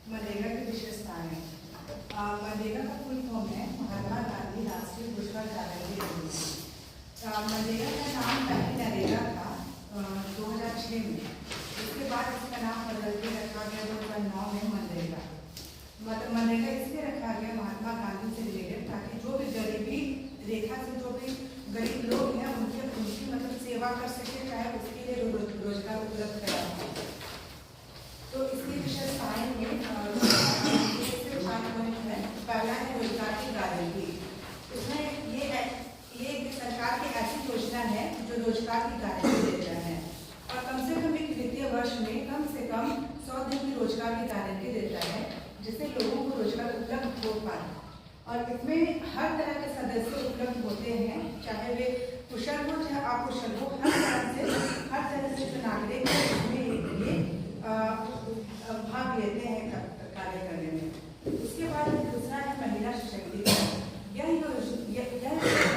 मनरेगा की विशेषताएं। मनरेगा का फुल फॉर्म है महात्मा गांधी राष्ट्रीय रोजगार गारंटी योजना। मनरेगा का नाम पहले नरेगा था 2006 में। उसके बाद इसका नाम बदल के रखा गया 2009 में मनरेगा। मतलब मनरेगा इसलिए रखा गया महात्मा गांधी से रिलेटेड ताकि जो भी गरीबी रेखा से जो भी गरीब लोग हैं उनकी मतलब सेवा कर सके, चाहे उसके लिए रोजगार उपलब्ध कराए। तो इसकी विशेषताएं में पहला है रोजगार की गारंटी। इसमें ये सरकार की ऐसी योजना है जो रोजगार की गारंटी देता है और कम से कम एक वित्तीय वर्ष में कम से कम 100 दिन की रोजगार की गारंटी देता है जिससे लोगों को रोजगार उपलब्ध हो पाए। और इसमें हर तरह के सदस्य उपलब्ध होते हैं, चाहे वे कुशल हो चाहे अकुशल हो, हर तरह से नागरिक इसमें भाग लेते हैं कार्य करने में। उसके बाद दूसरा है महिला सशक्तिकरण। यह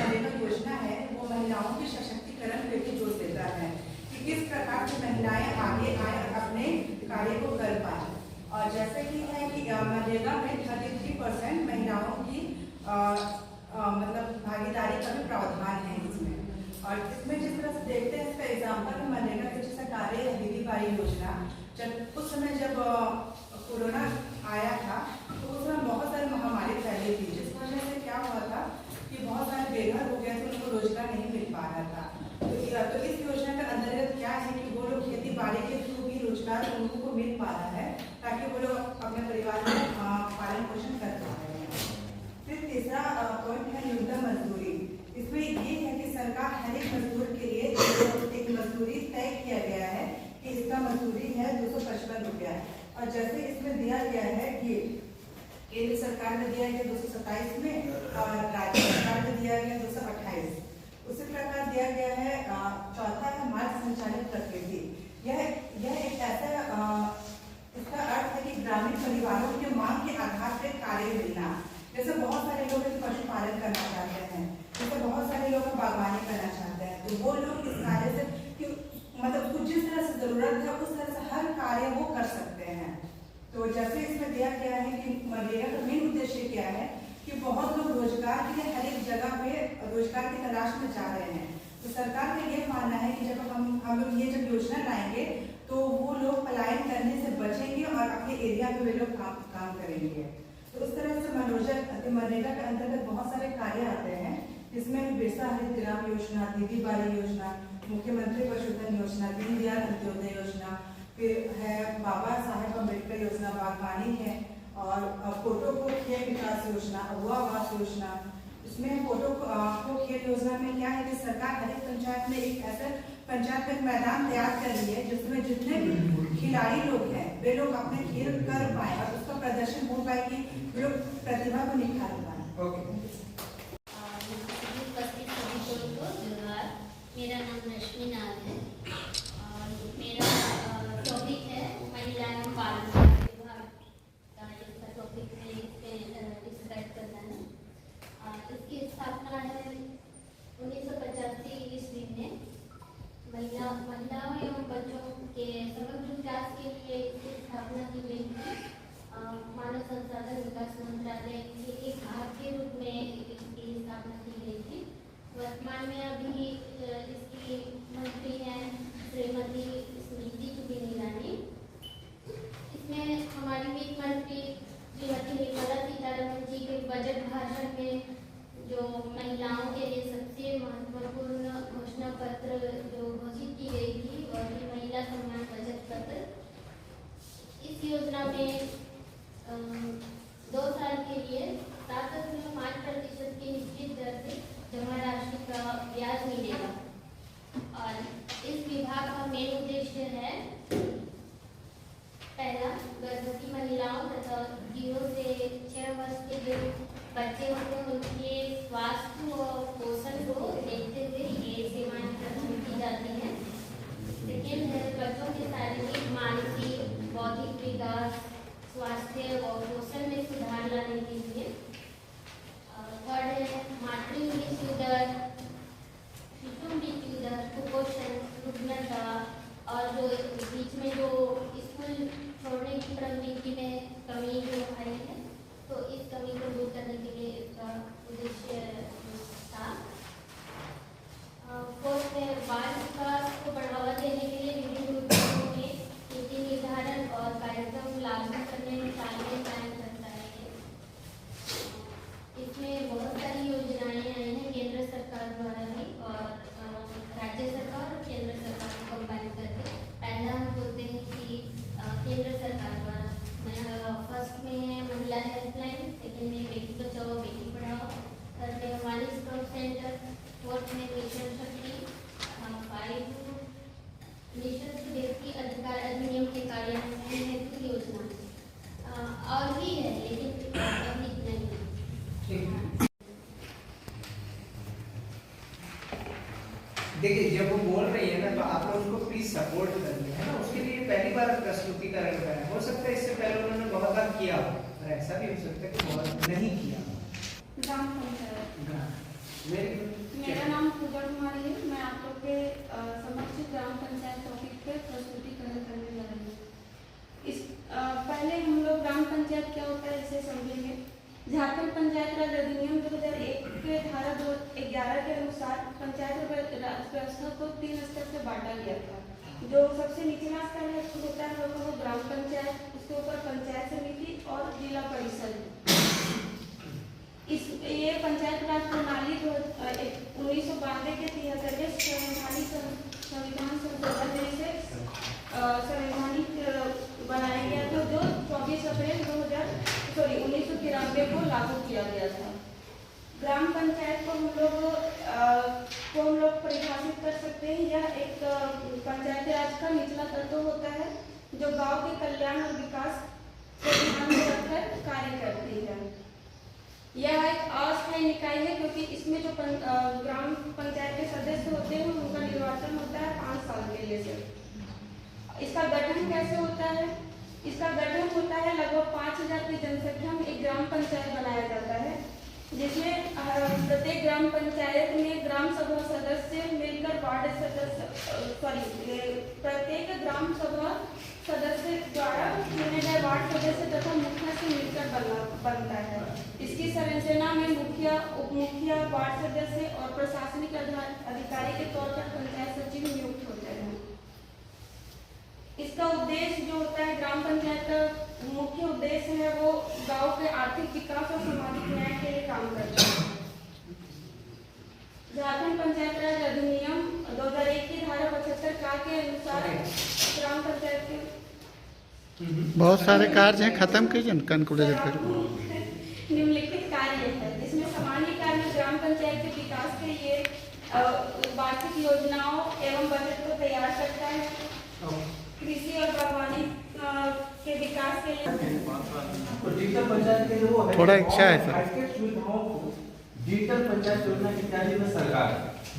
मनरेगा योजना है वो महिलाओं के सशक्तिकरण पे भी जोर देता है कि किस प्रकार से महिलाएं आगे आए और अपने कार्य को कर पाए। और जैसे कि है कि मनरेगा में 33% महिलाओं की मतलब भागीदारी का भी प्रावधान है इसमें। और इसमें जिस तरह से देखते हैं इसका एग्जाम्पल मनरेगा के जैसा कार्य है दीदी बाड़ी योजना। जब उस समय जब कोरोना आया था तो उस समय बहुत सारी महामारी फैली थी, जिस वजह से क्या हुआ था कि बहुत सारे बेघर हो गए थे, उनको रोजगार नहीं मिल पा रहा था। तो इस योजना के अंतर्गत क्या है कि वो लोग खेती बाड़ी के थ्रू भी रोजगार उनको को मिल पा रहा है ताकि वो लोग अपने परिवार का पालन पोषण कर पा रहे हैं। फिर तीसरा पॉइंट है न्यूनतम मजदूरी। इसमें ये है कि सरकार हर एक मजदूर के लिए एक मजदूरी तय किया गया है कि इसका मजदूरी है 255 रुपया। और जैसे इसमें दिया गया है कि केंद्र सरकार में दिया गया 227 में और राज्य सरकार में दिया गया 228। उसी प्रकार दिया गया है चौथा है मार्ग संचालित प्रकृति। यह एक ऐसा इसका अर्थ है कि ग्रामीण परिवारों के मांग के आधार पर कार्य मिलना। जैसे बहुत सारे लोग पशुपालन करना चाहते हैं, जैसे बहुत सारे लोग बागवानी करना चाहते हैं, तो वो लोग इस कार्य से मतलब कुछ जिस तरह से जरूरत है उस तरह से हर कार्य वो कर सकते हैं। तो जैसे इसमें दिया गया है कि मनरेगा का मेन उद्देश्य क्या है कि बहुत लोग रोजगार के लिए हर एक जगह पे रोजगार की तलाश में जा रहे हैं। तो सरकार का ये मानना है कि जब हम लोग ये जब योजना लाएंगे तो वो लोग पलायन करने से बचेंगे और अपने एरिया में वे लोग काम करेंगे। तो उस तरह से मनरेगा के अंतर्गत बहुत सारे कार्य आते हैं, जिसमें बिरसा हरित ग्राम योजना, दीदी बाड़ी योजना, मुख्यमंत्री पशुधन योजना, दीनदयाल अंत्योदय योजना, फिर है बाबा साहेब अम्बेडकर योजना बागवानी है, और फोटो को खेल विकास योजना, अगुआ आवास योजना। इसमें फोटो को खेल योजना में क्या है कि सरकार हर एक पंचायत में एक ऐसा पंचायत में मैदान तैयार कर रही है जिसमें जितने भी खिलाड़ी लोग हैं वे लोग अपने खेल कर पाए और उसका प्रदर्शन हो पाए कि वे लोग प्रतिभा को निखार पाए। मेरा नाम रश्मि नाग है और मेरा टॉपिक है महिला एवं बाल विभाग का जिसका टॉपिक है डिस्क्राइब करना है। इसकी स्थापना है 1985 ईस्वी में। महिलाओं एवं बच्चों के समग्र विकास के लिए इसकी स्थापना की गई थी। मानव संसाधन विकास मंत्रालय के एक भाग के रूप में इसकी स्थापना की गई थी। वर्तमान में अभी इसकी मंत्री हैं श्रीमती स्मृति ईरानी। इसमें हमारी वित्त मंत्री श्रीमती निर्मला सीतारमण जी के बजट भाषण में जो महिलाओं के लिए सबसे महत्वपूर्ण घोषणा पत्र जो घोषित की गई थी वह थी महिला सम्मान बचत पत्र। इस योजना में 2 साल के लिए 7.5% की निश्चित दर से जमा राशि का ब्याज मिलेगा। और इस विभाग का मेन उद्देश्य है पहला, गर्भवती महिलाओं तथा 0 से 6 वर्ष के जो बच्चे होते हैं उनके स्वास्थ्य और पोषण को देखते हुए ये सेवाएं प्रदान की जाती हैं। सेकेंड है बच्चों के शारीरिक, मानसिक, बौद्धिक विकास, स्वास्थ्य और पोषण में सुधार लाने के लिए। थर्ड है मातृ मृत्यु दर, शिशु मृत्यु दर, कुपोषण, रुग्णता और जो बीच में जो स्कूल छोड़ने की प्रवृत्ति में कमी कार्यान्वयन हेतु योजना और भी है, लेकिन अभी इतना ही। देखिए, जब वो बोल रही है ना तो आप लोग उनको प्लीज सपोर्ट करिए, है ना। उसके लिए पहली बार प्रस्तुतिकरण करें, हो सकता है इससे पहले उन्होंने बहुत बार किया हो, और ऐसा भी हो सकता है कि बहुत नहीं किया हो। ग्राम पंचायत। Very good. मेरा नाम पूजा कुमारी है। मैं आप लोग के समक्ष ग्राम पंचायत टॉपिक पे प्रस्तुतिकरण करने जा रही हूँ। इस पहले हम लोग ग्राम पंचायत क्या होता है इसे समझेंगे। झारखंड पंचायत राज अधिनियम 2001 के धारा 211 के अनुसार पंचायत व्यवस्था को 3 स्तर से बांटा गया था। जो सबसे निचला स्तर होता है वो ग्राम पंचायत, उसके ऊपर पंचायत समिति और जिला परिषद। ये पंचायत राज प्रणाली 1992 के 73वें संविधान संशोधन से संवैधानिक बनाया गया था, जो 24 अप्रैल 1993 को लागू किया गया था। ग्राम पंचायत को हम लोग परिभाषित कर सकते हैं। यह एक पंचायत राज का निचला तत्व होता है जो गांव के कल्याण और विकास को ध्यान में रखकर कार्य करती है। यह एक अस्थायी निकाय है, क्योंकि इसमें जो ग्राम पंचायत के सदस्य होते हैं उनका निर्वाचन होता है 5 साल के लिए सिर्फ। इसका गठन कैसे होता है? इसका गठन होता है लगभग 5000 की जनसंख्या में एक ग्राम पंचायत बनाया जाता है, जिसमें प्रत्येक ग्राम पंचायत में ग्राम सभा सदस्य मिलकर प्रत्येक ग्राम सभा सदस्य द्वारा चुने गए वार्ड सदस्य तथा मुखिया से मिलकर बनता है। इसकी संरचना में मुखिया, उप मुखिया, वार्ड सदस्य और प्रशासनिक अधिकारी के तौर पर पंचायत सचिव नियुक्त होते हैं। इसका उद्देश्य जो होता है, ग्राम पंचायत का मुख्य उद्देश्य है वो गांव के आर्थिक विकास और सामाजिक न्याय के लिए काम करता है। झारखंड पंचायत राज अधिनियम 2001 की धारा 75 के अनुसार ग्राम पंचायत के बहुत सारे कार्य हैं, खत्म कीजिए, कंक्लूड करिए। निम्नलिखित कार्य है, जिसमें सामान्य कार्य ग्राम पंचायत के विकास के लिए वार्षिक योजनाओं एवं बजट को तैयार करता है। कृषि और बागवानी के विकास के लिए तो डिजिटल पंचायत के लिए वो है, थोड़ा इच्छा है सर। हाईटेक सुविधाओं को डिजिटल पंचायत योजना की तैयारी में सरकार,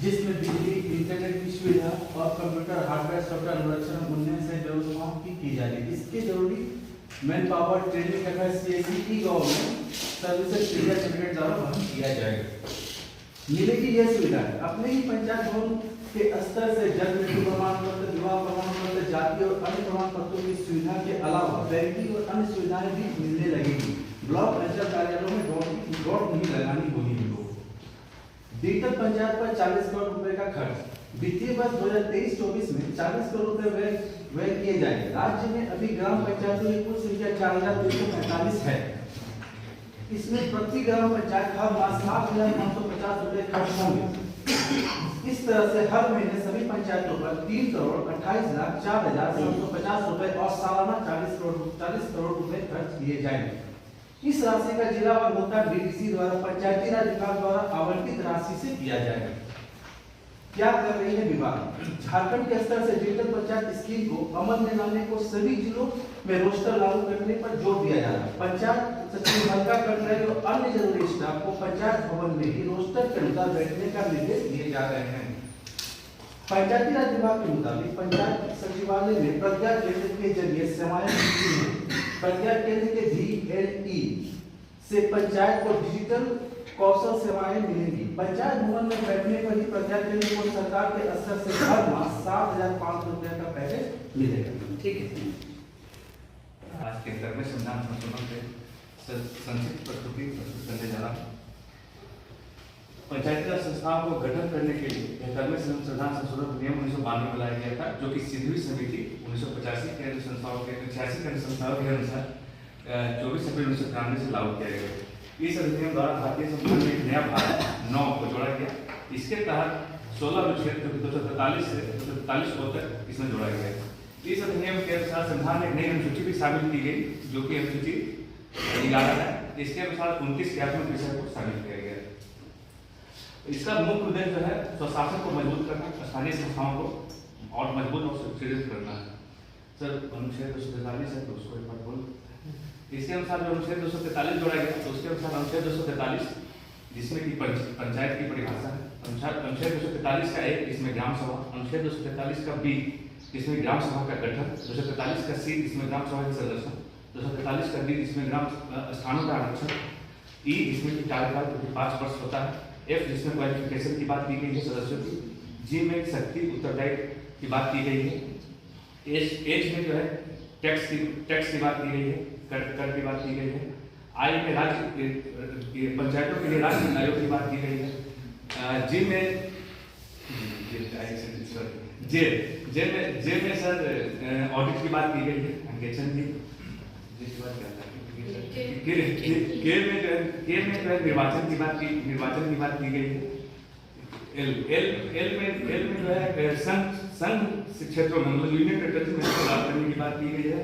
जिसमें बिजली, इंटरनेट की सुविधा और कंप्यूटर हार्डवेयर सॉफ्टवेयर अनुरक्षण उन्नयन से व्यवस्थाओं की जा रही है। इसके जरूरी मैन पावर ट्रेनिंग तथा CSC government services India limited द्वारा वहन किया जाएगा। मिलेगी यह सुविधा अपने ही पंचायत भवन के स्तर से जन्म मृत्यु प्रमाण पत्र, विवाह प्रमाण पत्र, जाति और अन्य प्रमाण पत्रों की सुविधा के अलावा बैंकिंग और अन्य सुविधाएं भी मिलने लगेगी। ब्लॉक अंचल कार्यालयों में दौड़ नहीं लगानी होगी। डिजिटल पंचायत पर 40 करोड़ रुपए का खर्च वित्तीय वर्ष 2023-24 में 40 करोड़ रुपए व्यय किए जाएंगे। राज्य में अभी ग्राम पंचायतों की कुल संख्या 4345 है। इसमें प्रति ग्राम पंचायत हर मास 7550 रुपए खर्च होंगे। इस तरह से हर महीने सभी पंचायतों पर 3,28,04,750 रुपए और सालाना 40 करोड़ रुपए खर्च किए जाएंगे। इस राशि का जिला व भुगतान डीडीसी द्वारा पंचायती राज विभाग द्वारा आवंटित राशि से किया जाएगा। क्या कर रही है विभाग? झारखंड के स्तर से डिजिटल पंचायत स्कीम को अमल में लाने को सभी जिलों में रोस्टर लागू करने पर जोर दिया जा रहा है। पंचायत सचिव मल्लिका कर्मचारी और अन्य जरूरी स्टाफ को पंचायत भवन में ही रोस्टर के अनुसार बैठने का निर्देश दिए जा रहे हैं। पंचायती राज विभाग के मुताबिक पंचायत सचिवालय में प्रज्ञा केंद्र के जरिए सेवाएं प्रज्ञा केंद्र के VLE से पंचायत को डिजिटल कौशल सेवाएं मिलेंगी। पंचायत भवन में बैठने पर ही प्रज्ञा केंद्र को सरकार के स्तर से हर मास 7,500 रुपए का पैकेज मिलेगा। ठीक है। आज के अंदर में संविधान संशोधन से संक्षिप्त प्रस्तुति प्रस्तुत करने जा रहा हूँ। पंचायती राज संस्थाओं को गठन करने के लिए 71वें संविधान संशोधन अधिनियम 1992 में लाया गया था, जो कि सीधी समिति 1985 के संस्थाओं के 86 के संस्थाओं के अनुसार 24 अप्रैल 1993 से लागू किया गया। इस अधिनियम द्वारा भारतीय संविधान में एक नया भाग 9 को जोड़ा गया। इसके तहत 16 अनुच्छेद 243 से 243 तक इसमें जोड़ा गया। इस अधिनियम के अनुसार संविधान में एक नई अनुसूची भी शामिल की गई, जो कि अनुसूची 11 है। इसके अनुसार 29 क्रियात्मक विषय को शामिल किया गया। इसका मुख्य उद्देश्य जो है स्वशासन को मजबूत करना, स्थानीय संस्थाओं को और मजबूत और सुदृढ़ करना है। सर अनुच्छेद 243 है तो उसको एक बार बोल। इसके अनुसार जो अनुच्छेद 243 जोड़ा गया तो उसके अनुसार अनुच्छेद 243 जिसमें कि पंचायत की परिभाषा है, अनुच्छेद 243 का 1 इसमें ग्राम सभा, अनुच्छेद 243 का B इसमें ग्राम सभा का गठन, 243 का C इसमें ग्राम सभा के सदस्य, 243 का D इसमें ग्राम स्थानों का आरक्षण, E इसमें कि कार्यकाल प्रति 5 वर्ष होता है, F जिसमें क्वालिफिकेशन की बात की गई है सदस्यों की, G में शक्ति उत्तरदायित्व की बात की गई है, H में जो है टैक्स की बात की गई है, कर की बात की गई है, I में राज्य पंचायतों के लिए राज्य आयोग की बात की गई है, J में सर ऑडिट की बात की गई है, अंकेक्षण की जिसकी बात करता है, के में जो है निर्वाचन की बात की गई है, एल में जो है संघ क्षेत्रों में मतलब यूनियन टेरिटरी में लागू करने की बात की गई है,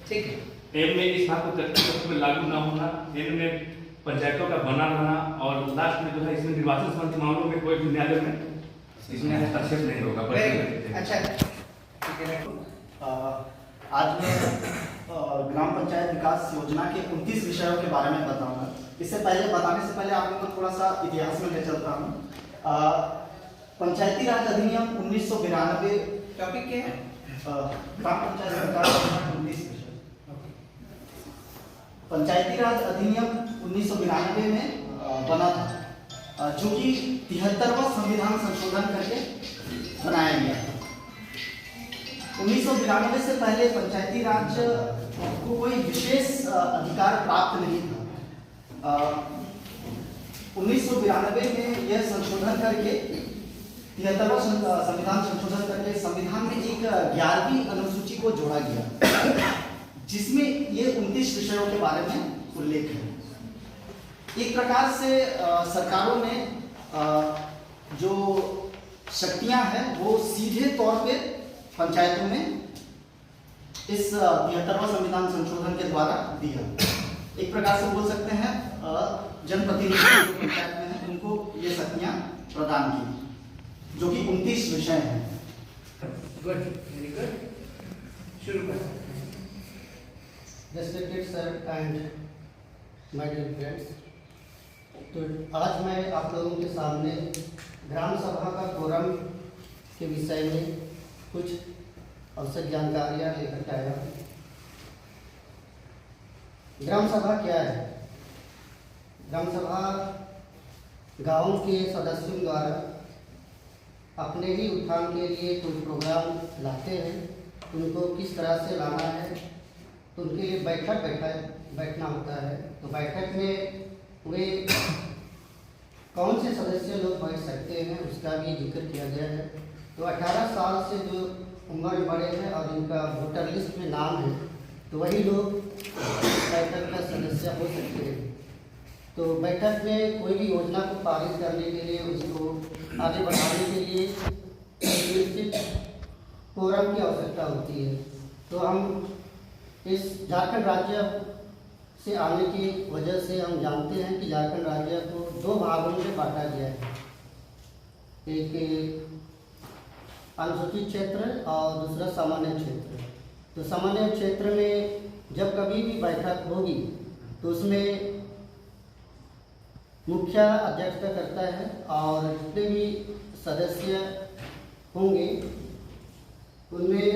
ठीक है। एम में इस बात को तत्व में लागू ना होना, एन में पंचायतों का बना रहना और लास्ट में जो है इसमें निर्वाचन संबंधी मामलों में कोई भी न्यायालय में इसमें हस्तक्षेप नहीं होगा। अच्छा आज मैं ग्राम पंचायत विकास योजना के 29 विषयों के बारे में बताऊंगा। इससे पहले बताने से पहले आप लोगों को थोड़ा सा इतिहास में ले चलता हूँ। पंचायती राज अधिनियम 1992 टॉपिक क्या है? ग्राम पंचायत विकास योजना के 29 विषय। पंचायती राज अधिनियम 1992 में बना था, जो कि 73वां संविधान संशोधन करके बनाया गया था। 1992 से पहले पंचायती राज को कोई विशेष अधिकार प्राप्त नहीं था। 1992 में यह संशोधन करके 73वां संविधान संशोधन करके संविधान में एक 11वीं अनुसूची को जोड़ा गया, जिसमें ये 29 विषयों के बारे में उल्लेख है। एक प्रकार से सरकारों ने जो शक्तियां हैं वो सीधे तौर पे पंचायतों में इस 73वां संविधान संशोधन के द्वारा दिया। एक प्रकार से बोल सकते हैं जनप्रतिनिधि पंचायत में हैं उनको ये शक्तियां प्रदान की, जो कि 29 विषय हैं। गुड, वेरी गुड, शुरू करें। Respected sir and my dear friends, तो आज मैं आप लोगों के सामने ग्राम सभा का कोरम के विषय में कुछ आवश्यक जानकारियाँ लेकर आया हूँ। ग्राम सभा क्या है? ग्राम सभा गांव के सदस्यों द्वारा अपने ही उत्थान के लिए कोई प्रोग्राम लाते हैं, उनको किस तरह से लाना है, तो उनके लिए बैठना होता है। तो बैठक में वे कौन से सदस्य लोग बैठ सकते हैं उसका भी जिक्र किया गया है। तो 18 साल से जो उम्र में बड़े हैं और इनका वोटर लिस्ट में नाम है, तो वही लोग बैठक का सदस्य हो सकते हैं। तो बैठक में कोई भी योजना को पारित करने के लिए, उसको आगे बढ़ाने के लिए निश्चित कोरम की आवश्यकता होती है। तो हम इस झारखंड राज्य से आने की वजह से हम जानते हैं कि झारखंड राज्य को 2 भागों में बांटा गया है, एक अनुसूचित क्षेत्र और दूसरा सामान्य क्षेत्र। तो सामान्य क्षेत्र में जब कभी भी बैठक होगी तो उसमें मुखिया अध्यक्षता करता है और जितने भी सदस्य होंगे उनमें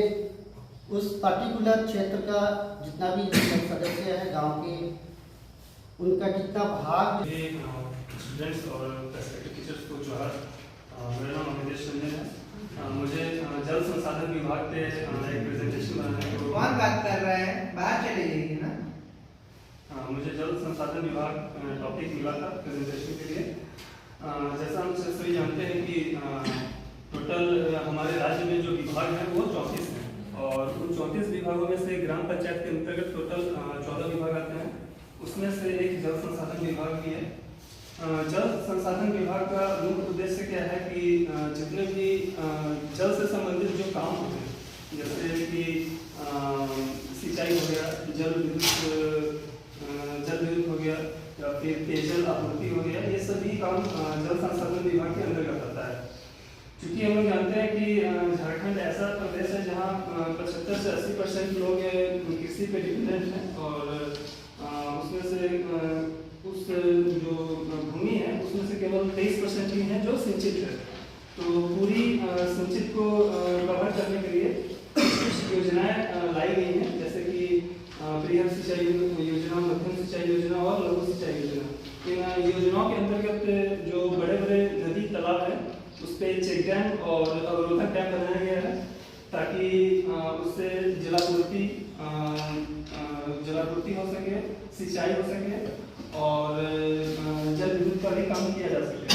उस पर्टिकुलर क्षेत्र का जितना भी सदस्य है गांव के, उनका जितना भाग स्टूडेंट्स और पर्सपेक्टिव टीचर्स को जो है, मेरा नाम अमितेश रंजन है। मुझे जल संसाधन विभाग पे एक प्रेजेंटेशन बनाना है। कौन बात कर रहा है? बाहर चले जाइए ना। मुझे जल संसाधन विभाग टॉपिक मिला था प्रेजेंटेशन के लिए। जैसा हम सभी जानते हैं कि टोटल हमारे राज्य में जो विभाग हैं वो 34 हैं, और उन 34 विभागों में से ग्राम पंचायत के अंतर्गत टोटल 14 विभाग आते हैं। उसमें से एक जल संसाधन विभाग भी है। जल संसाधन विभाग का मुख्य उद्देश्य क्या है कि जितने भी जल से संबंधित जो काम होते हैं, जैसे कि सिंचाई हो गया, जल विद्युत हो गया या फिर पेयजल आपूर्ति हो गया, ये सभी काम जल संसाधन विभाग के अंतर्गत आता है। क्योंकि हम लोग जानते हैं कि झारखंड ऐसा प्रदेश है जहाँ 75 70 से 80% लोग कृषि पे डिपेंडेंट हैं और उसमें से उस जो भूमि है उसमें से केवल 23% ही है जो सिंचित है। तो पूरी सिंचित को कवर करने के लिए कुछ योजनाएं लाई गई हैं, जैसे कि वृहद सिंचाई योजना, मध्यम सिंचाई योजना और लघु सिंचाई योजना। इन योजनाओं के अंतर्गत जो बड़े बड़े नदी तालाब है उस पर चेक डैम और अवरोधक डैम बनाया गया है, ताकि उससे जलापूर्ति हो सके, सिंचाई हो सके और जल विद्युत का भी काम किया जा सके।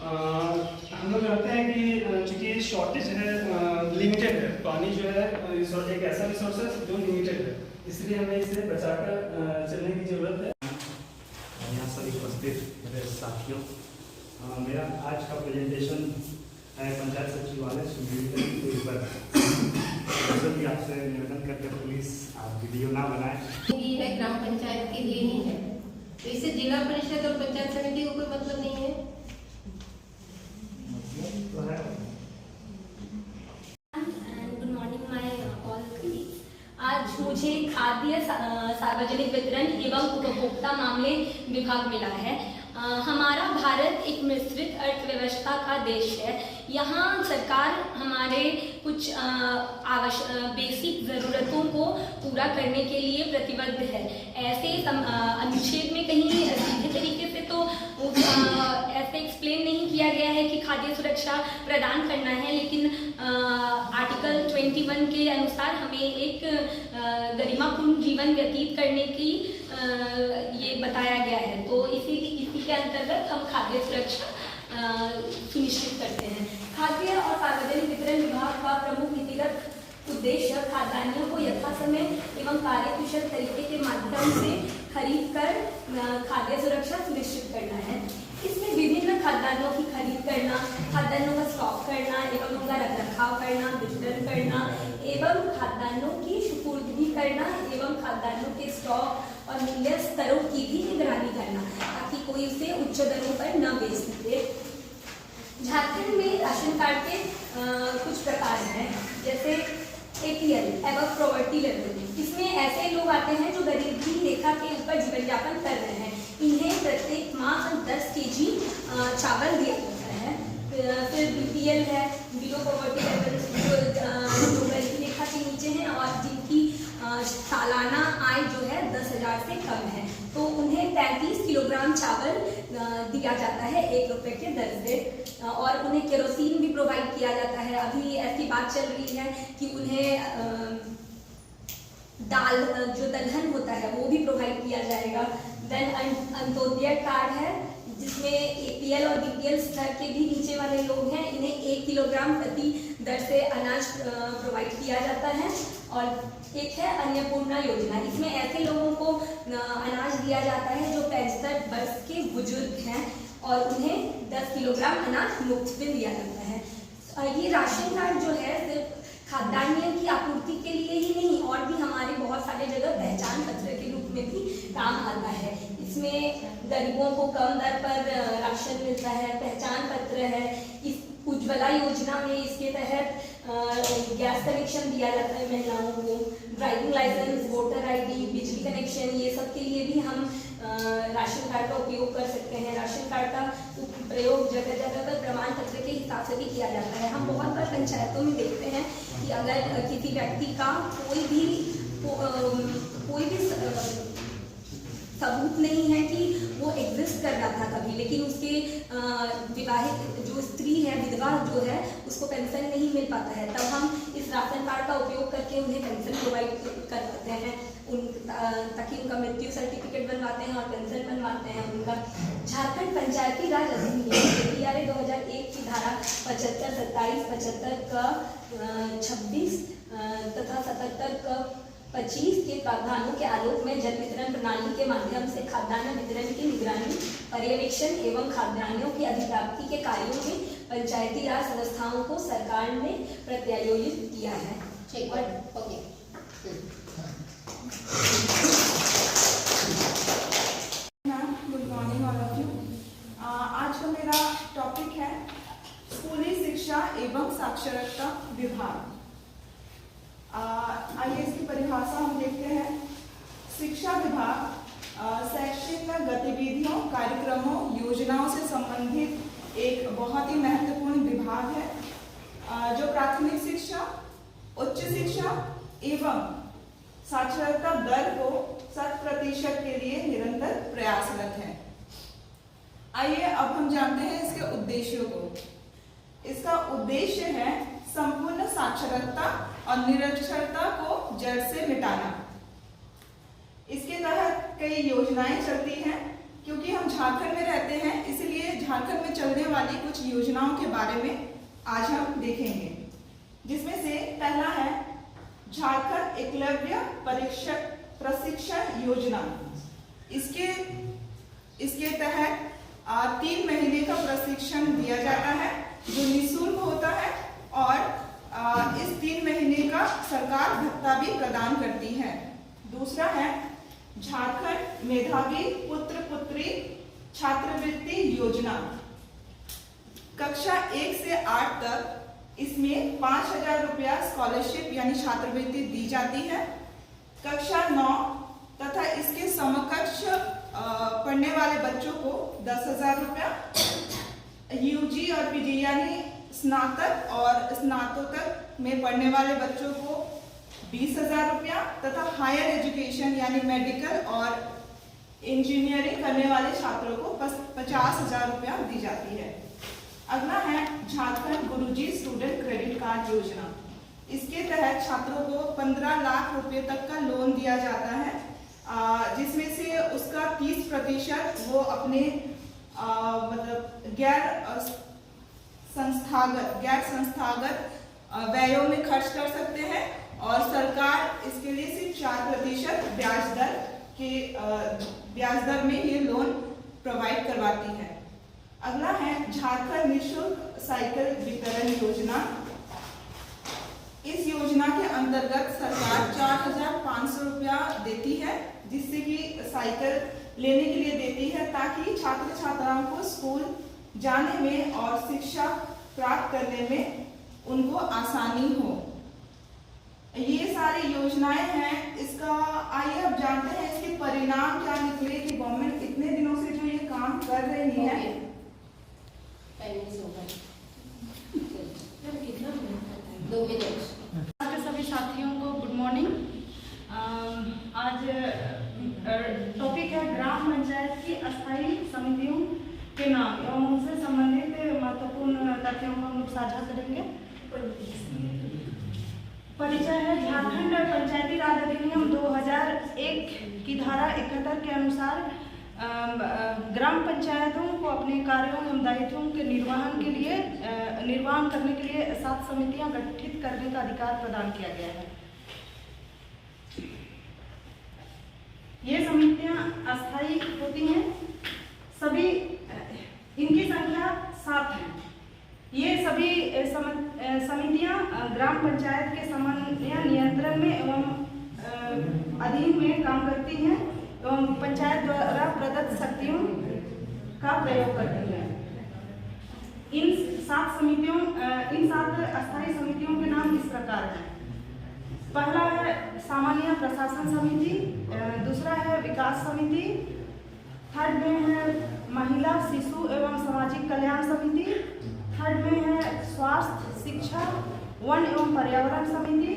हम लोग जानते हैं कि चूंकि शॉर्टेज है, लिमिटेड है, पानी जो है एक ऐसा रिसोर्स है जो लिमिटेड है, इसलिए हमें इसे बचाकर चलने की जरूरत है। यहाँ सभी उपस्थित मेरे साथियों, मेरा आज का प्रेजेंटेशन है पंचायत सचिवालय सुंदरगढ़ के ऊपर। जैसे कि आपसे निवेदन करते हैं प्लीज आप वीडियो ना बनाएं। ये है ग्राम पंचायत के लिए ही है, तो इससे जिला परिषद और पंचायत समिति को कोई मतलब नहीं है। Good morning my all colleagues. आज मुझे खाद्य सार्वजनिक वितरण एवं उपभोक्ता मामले विभाग मिला है। हमारा भारत एक मिश्रित अर्थव्यवस्था का देश है। यहाँ सरकार हमारे कुछ बेसिक ज़रूरतों को पूरा करने के लिए प्रतिबद्ध है। ऐसे अनुच्छेद में कहीं सीधे तरीके से तो ऐसे एक्सप्लेन नहीं किया गया है कि खाद्य सुरक्षा प्रदान करना है, लेकिन आर्टिकल 21 के अनुसार हमें एक गरिमापूर्ण जीवन व्यतीत करने की ये बताया गया है। तो इसी के अंतर्गत हम खाद्य सुरक्षा सुनिश्चित करते हैं। खाद्य और सार्वजनिक वितरण विभाग का प्रमुख नीतिगत उद्देश्य खाद्यान्नों को यथासमय एवं कार्यकुशल तरीके के माध्यम से खरीद कर खाद्य सुरक्षा सुनिश्चित करना है। इसमें विभिन्न खाद्यान्नों की खरीद करना, खाद्यान्नों का स्टॉक करना एवं उनका रखरखाव करना, वितरण करना एवं खाद्यान्नों की सुपुर्दगी करना एवं खाद्यान्नों के स्टॉक और मूल्य स्तरों की भी निगरानी करना, ताकि कोई उसे उच्च दरों पर न बेच सके। झारखंड में राशन कार्ड के कुछ प्रकार हैं, जैसे APL एबव पॉवर्टी लेवल। इसमें ऐसे लोग आते हैं जो गरीबी रेखा के ऊपर जीवन यापन कर रहे हैं। इन्हें प्रत्येक माह 10 kg चावल दिया जाता है। फिर BPL है, बिलो पॉवर्टी लेवल, जो गरीबी रेखा के नीचे हैं और जिनकी सालाना आय जो है 10,000 से कम है, तो उन्हें 35 किलोग्राम चावल दिया जाता है 1 रुपये के दर से। और उन्हें केरोसिन भी प्रोवाइड किया जाता है। अभी ऐसी बात चल रही है कि उन्हें दाल जो दलहन होता है वो भी प्रोवाइड किया जाएगा। देन अंत्योदय कार्ड है, जिसमें APL और BPL स्तर के भी नीचे वाले लोग हैं, इन्हें 1 किलोग्राम प्रति दर से अनाज प्रोवाइड किया जाता है। और एक है अन्नपूर्णा योजना, इसमें ऐसे लोगों को अनाज दिया जाता है जो 65 वर्ष के बुजुर्ग हैं और उन्हें 10 किलोग्राम अनाज मुफ्त में दिया जाता है। ये राशन कार्ड जो है सिर्फ खाद्यान्न की आपूर्ति के लिए ही नहीं, और भी हमारे बहुत सारे जगह पहचान पत्र के रूप में भी काम आता है। इसमें गरीबों को कम दर पर राशन मिलता है, पहचान पत्र है। इस उज्ज्वला योजना में इसके तहत गैस कनेक्शन दिया जाता है महिलाओं को, ड्राइविंग लाइसेंस, वोटर ID, बिजली कनेक्शन, ये सब के लिए भी हम राशन कार्ड का उपयोग कर सकते हैं। राशन कार्ड का प्रयोग जगह जगह पर प्रमाण पत्र के हिसाब से भी किया जाता है। हम बहुत बार पंचायतों में देखते हैं कि अगर किसी व्यक्ति का कोई भी सबूत नहीं है कि वो एग्जिस्ट कर रहा था कभी, लेकिन उसके विवाहित जो स्त्री है, विधवा जो है, उसको पेंशन नहीं मिल पाता है, तब हम इस राशन कार्ड का उपयोग करके उन्हें पेंशन प्रोवाइड कर पाते हैं, ताकि उनका मृत्यु सर्टिफिकेट बनवाते हैं और पेंशन बनवाते हैं उनका। झारखंड पंचायती राज अधिनियम PRA 2001 की धारा 75, 27, 75 का 26 तथा 77 का 25 के प्रावधानों के आलोक में जल वितरण प्रणाली के माध्यम से खाद्यान्न वितरण की निगरानी, पर्यवेक्षण एवं खाद्यान्नों की अधिप्राप्ति के कार्यों में पंचायती राज संस्थाओं को सरकार ने प्रत्यायोजित किया है। Good morning all of you. आज का मेरा टॉपिक है स्कूली शिक्षा एवं साक्षरता विभाग। आइए इसकी परिभाषा हम देखते हैं। शिक्षा विभाग शैक्षिक गतिविधियों, कार्यक्रमों, योजनाओं से संबंधित एक बहुत ही महत्वपूर्ण विभाग है जो प्राथमिक शिक्षा, उच्च शिक्षा एवं साक्षरता दर को 100% के लिए निरंतर प्रयासरत है। आइए अब हम जानते हैं इसके उद्देश्यों को। इसका उद्देश्य है संपूर्ण साक्षरता और निरक्षरता को जड़ से मिटाना। इसके तहत कई योजनाएं चलती हैं। क्योंकि हम झारखंड में रहते हैं, इसलिए झारखंड में चलने वाली कुछ योजनाओं के बारे में आज हम देखेंगे, जिसमें से पहला है झारखंड एकलव्य प्रशिक्षण योजना। इसके तहत 3 महीने का प्रशिक्षण दिया जाता है जो निःशुल्क होता है और इस 3 महीने का सरकार भत्ता भी प्रदान करती है। दूसरा है झारखंड मेधावी पुत्र पुत्री छात्रवृत्ति योजना। कक्षा 1 से 8 तक इसमें 5,000 रुपया स्कॉलरशिप यानी छात्रवृत्ति दी जाती है। कक्षा 9 तथा इसके समकक्ष पढ़ने वाले बच्चों को 10,000 रुपया, यूजी और पीजी यानी स्नातक और स्नातकोत्तर में पढ़ने वाले बच्चों को 20,000 रुपया तथा हायर एजुकेशन यानी मेडिकल और इंजीनियरिंग करने वाले छात्रों को 50,000 रुपया दी जाती है। अगला है झारखंड गुरुजी स्टूडेंट क्रेडिट कार्ड योजना। इसके तहत छात्रों को 15 लाख रुपए तक का लोन दिया जाता है, जिसमें से उसका 30% वो अपने मतलब गैर संस्थागत व्ययों में खर्च कर सकते हैं और सरकार इसके लिए सिर्फ 4% ब्याज दर में ये लोन प्रोवाइड करवाती है। अगला है झारखंड निःशुल्क साइकिल वितरण योजना। इस योजना के अंतर्गत सरकार 4,500 रुपया देती है, जिससे कि साइकिल लेने के लिए देती है ताकि छात्र छात्राओं को स्कूल जाने में और शिक्षा प्राप्त करने में उनको आसानी हो। ये सारी योजनाएं हैं। इसका आइए अब जानते हैं इसके परिणाम क्या निकले कि गवर्नमेंट इतने दिनों से जो ये काम कर रही है। सभी साथियों को गुड मॉर्निंग। आज टॉपिक है ग्राम पंचायत की अस्थायी समितियों के नाम एवं उनसे संबंधित महत्वपूर्ण तथ्यों को हम लोग साझा करेंगे। परिचय है। झारखंड पंचायती राज अधिनियम 2001 की धारा 71 के अनुसार ग्राम पंचायतों को अपने कार्यों एवं दायित्वों के निर्वहन करने के लिए 7 समितियां गठित करने का अधिकार प्रदान किया गया है। ये समितियां अस्थायी होती हैं। सभी इनकी संख्या 7 है। ये सभी समितियां ग्राम पंचायत के समन्वय नियंत्रण में एवं अधीन में काम करती हैं एवं पंचायत द्वारा प्रदत्त शक्तियों का प्रयोग करती हैं। इन 7 अस्थायी समितियों के नाम इस प्रकार हैं। पहला है सामान्य प्रशासन समिति, दूसरा है विकास समिति, थर्ड में है महिला शिशु एवं सामाजिक कल्याण समिति, थर्ड में है स्वास्थ्य शिक्षा वन एवं पर्यावरण समिति,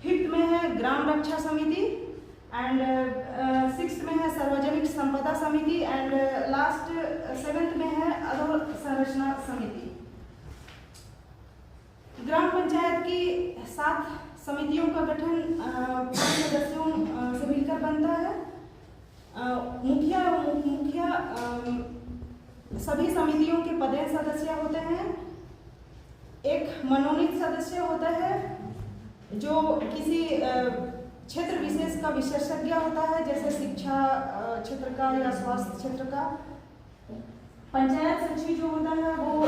फिफ्थ में है ग्राम रक्षा समिति एंड 6th में है सार्वजनिक संपदा समिति एंड लास्ट 7th में है अधोसंरचना समिति। ग्राम पंचायत की 7 समितियों का गठन 5 सदस्यों से मिलकर बनता है। मुखिया सभी समितियों के पदेन सदस्य होते हैं। एक मनोनीत सदस्य होता है जो किसी क्षेत्र विशेष का विशेषज्ञ होता है, जैसे शिक्षा क्षेत्र का या स्वास्थ्य क्षेत्र का। पंचायत सचिव जो होता है वो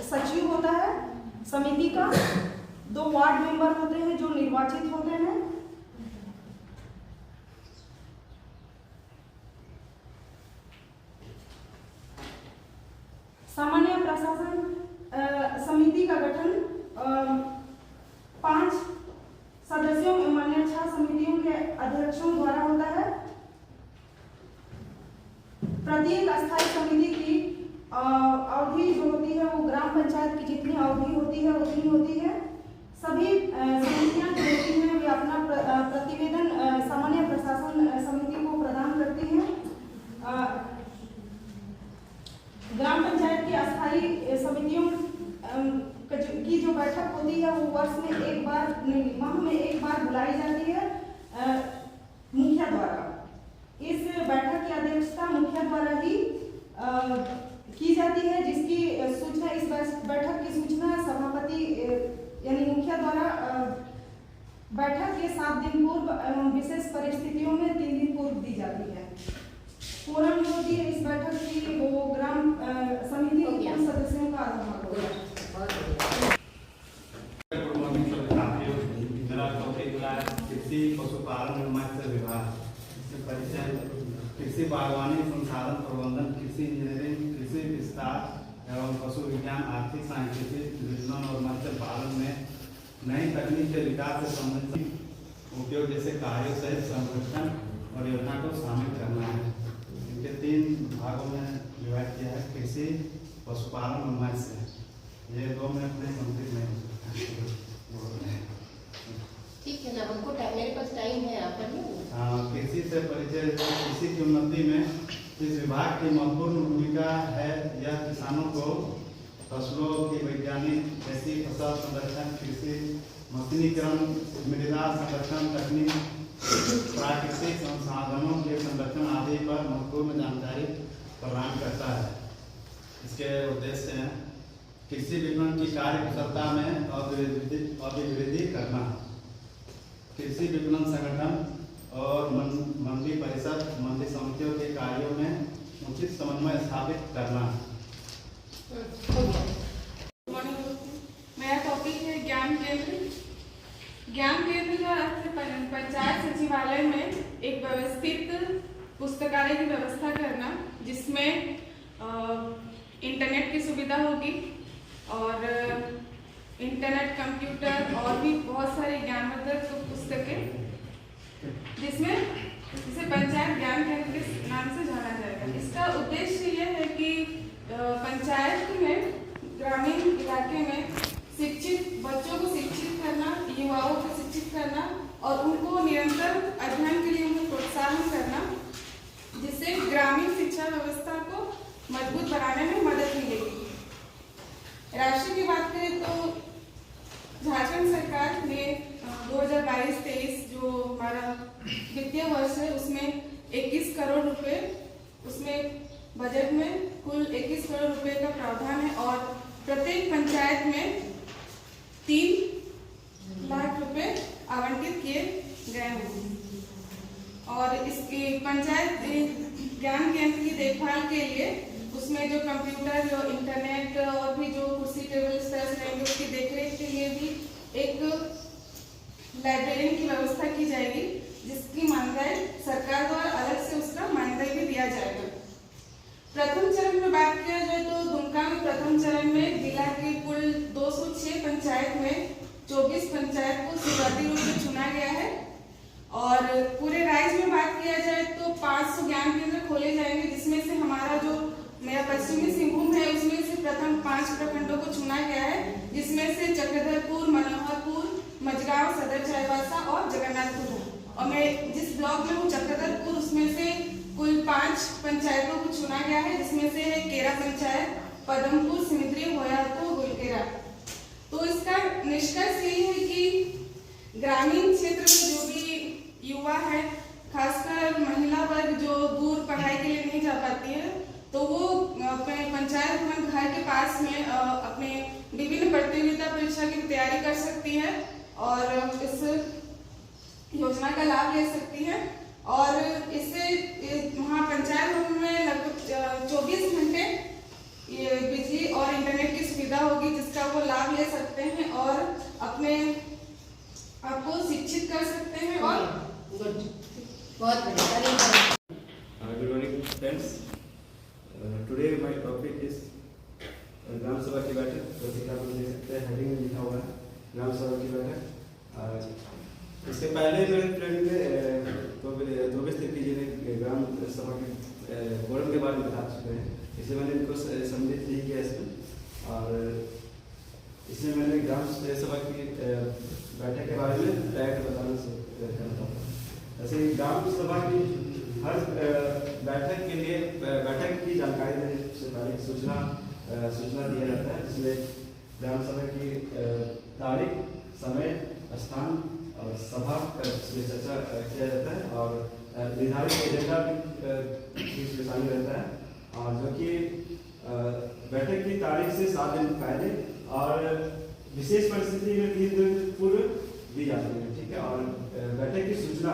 सचिव होता है समिति का। 2 वार्ड मेंबर होते हैं जो निर्वाचित होते हैं। सामान्य प्रशासन समिति का गठन प्रत्येक अस्थायी समिति की अवधि जो होती है वो ग्राम पंचायत की जितनी अवधि होती है उतनी होती है। सभी समितियां जो होती हैं वे अपना प्रतिवेदन सामान्य प्रशासन समिति को प्रदान करती हैं। ग्राम पंचायत की अस्थायी समितियों की जो बैठक होती है वो वर्ष में एक बार नहीं, माह में एक बार बुलाई जाती है मुखिया द्वारा। इस बैठक की अध्यक्षता मुखिया द्वारा ही की जाती है, जिसकी सूचना इस बैठक की सूचना सभापति यानी मुखिया द्वारा बैठक के 7 दिन पूर्व एवं विशेष परिस्थितियों में 3 दिन पूर्व दी जाती है। फोरम जो होती है इस बैठक की वो ग्राम समिति के सदस्यों का आधार होगा। गुड मॉर्निंग सभी साथियों, मेरा टॉपिक है कृषि पशुपालन एवं मत्स्य विभाग। इससे परिचय कृषि बागवानी संसाधन प्रबंधन, कृषि इंजीनियरिंग, कृषि विस्तार एवं पशु विज्ञान, आर्थिक सांख्यिकी, विपणन और मत्स्य पालन में नई तकनीक के विकास से संबंधित उपयोग जैसे कार्यों सहित संरक्षण और योजना को शामिल करना है। इनके 3 भागों में विभाग किया है, कृषि, पशुपालन और मत्स्य। ये 2 मिनट में कंप्लीट नहीं हो सकता। ठीक है ना, हमको मेरे पास टाइम है, आप पढ़िए। हाँ, कृषि से परिचय। कृषि की उन्नति में इस विभाग की महत्वपूर्ण भूमिका है। यह किसानों को फसलों की वैज्ञानिक खेती, फसल संरक्षण, कृषि मशीनीकरण, मृदा संरक्षण तकनीक, प्राकृतिक संसाधनों के संरक्षण आदि पर महत्वपूर्ण जानकारी प्रदान करता है। इसके उद्देश्य हैं कृषि विपणन की कार्य कुशलता में अभिवृद्धि करना, कृषि विपणन संगठन और मंडी परिषद, मंडी समितियों के कार्यों में उचित समन्वय स्थापित करना। मेरा टॉपिक है ज्ञान केंद्र। ज्ञान केंद्र का अर्थ पंचायत सचिवालय में एक व्यवस्थित पुस्तकालय की व्यवस्था करना, जिसमें इंटरनेट की सुविधा होगी और इंटरनेट, कंप्यूटर और भी बहुत सारी ज्ञानवर्धक पुस्तकें, जिसमें जिसे पंचायत ज्ञान केंद्र के नाम से जाना जाएगा। इसका उद्देश्य यह है कि पंचायत में ग्रामीण इलाके में शिक्षित बच्चों को शिक्षित करना, युवाओं को शिक्षित करना और उनको निरंतर अध्ययन के लिए उन्हें प्रोत्साहन करना, जिससे ग्रामीण शिक्षा व्यवस्था को मजबूत बनाने में मदद मिलेगी। राशि की बात करें तो झारखंड सरकार ने 2022-23 जो हमारा वित्तीय वर्ष है उसमें 21 करोड़ रुपए, उसमें बजट में कुल 21 करोड़ रुपए का प्रावधान है और प्रत्येक पंचायत में 3 लाख रुपए आवंटित किए गए हैं। और इसकी पंचायत ज्ञान केंद्र की देखभाल के लिए उसमें जो कंप्यूटर, जो इंटरनेट और भी जो कुर्सी टेबल रहेंगे उसकी देखरेख के लिए भी एक लाइब्रेरियन की व्यवस्था की जाएगी, जिसकी मानदेय सरकार द्वारा अलग से उसका मानदेय भी दिया जाएगा। प्रथम चरण में बात किया जाए तो दुमका में प्रथम चरण में जिला के कुल 206 पंचायत में 24 पंचायत को शुरुआती रूप से चुना गया है और पूरे राज्य में बात किया जाए तो 500 ज्ञान केंद्र खोले जाएंगे, जिसमें से हमारा जो मेरा पश्चिमी सिंहभूम है उसमें से प्रथम 5 प्रखंडों को चुना गया है, जिसमें से चक्रधरपुर, मनोहरपुर, मझगांव, सदर चाईबासा और जगन्नाथपुर है। और मैं जिस ब्लॉक में हूँ चक्रधरपुर, उसमें से कुल 5 पंचायतों को चुना गया है, जिसमें से है केरा पंचायत, पदमपुर, सिमिद्री, होयातो, गुलकेरा। तो इसका निष्कर्ष यही है कि ग्रामीण क्षेत्र में जो भी युवा है, खासकर महिला वर्ग जो दूर पढ़ाई के लिए नहीं जा पाती है, तो वो अपने पंचायत भवन घर के पास में अपने विभिन्न प्रतियोगिता परीक्षा की तैयारी कर सकती है और इस योजना का लाभ ले सकती है। और इससे वहाँ पंचायत भवन में लगभग 24 घंटे बिजली और इंटरनेट की सुविधा होगी, जिसका वो लाभ ले सकते हैं और अपने आपको शिक्षित कर सकते हैं। और बहुत good morning friends, today my topic is gram sabha की बैठक। जैसे आप लोग देख सकते हैं हेडिंग में लिखा हुआ है ग्राम सभा की बैठक। इससे पहले मेरे फ्रेंड ने जी ने ग्राम सभा के कोरम के बारे में बता चुके हैं, इसलिए मैंने इनको सम्मिलित नहीं किया इसमें। और इसमें मैंने ग्राम सभा की बैठक के बारे में डायरेक्ट बताना चाहता हूँ। ऐसे ग्राम सभा की हर बैठक के लिए बैठक की जानकारी देने से पहले सूचना दिया जाता है, जिसमें ग्राम सभा की तारीख, समय, स्थान और सभा पर चर्चा किया जाता है और निर्धारित एजेंडा भी इसमें शामिल रहता है, और जो कि बैठक की तारीख से 7 दिन पहले और विशेष परिस्थिति में 3 दिन पूर्व दी जाती है। ठीक है, और बैठक की सूचना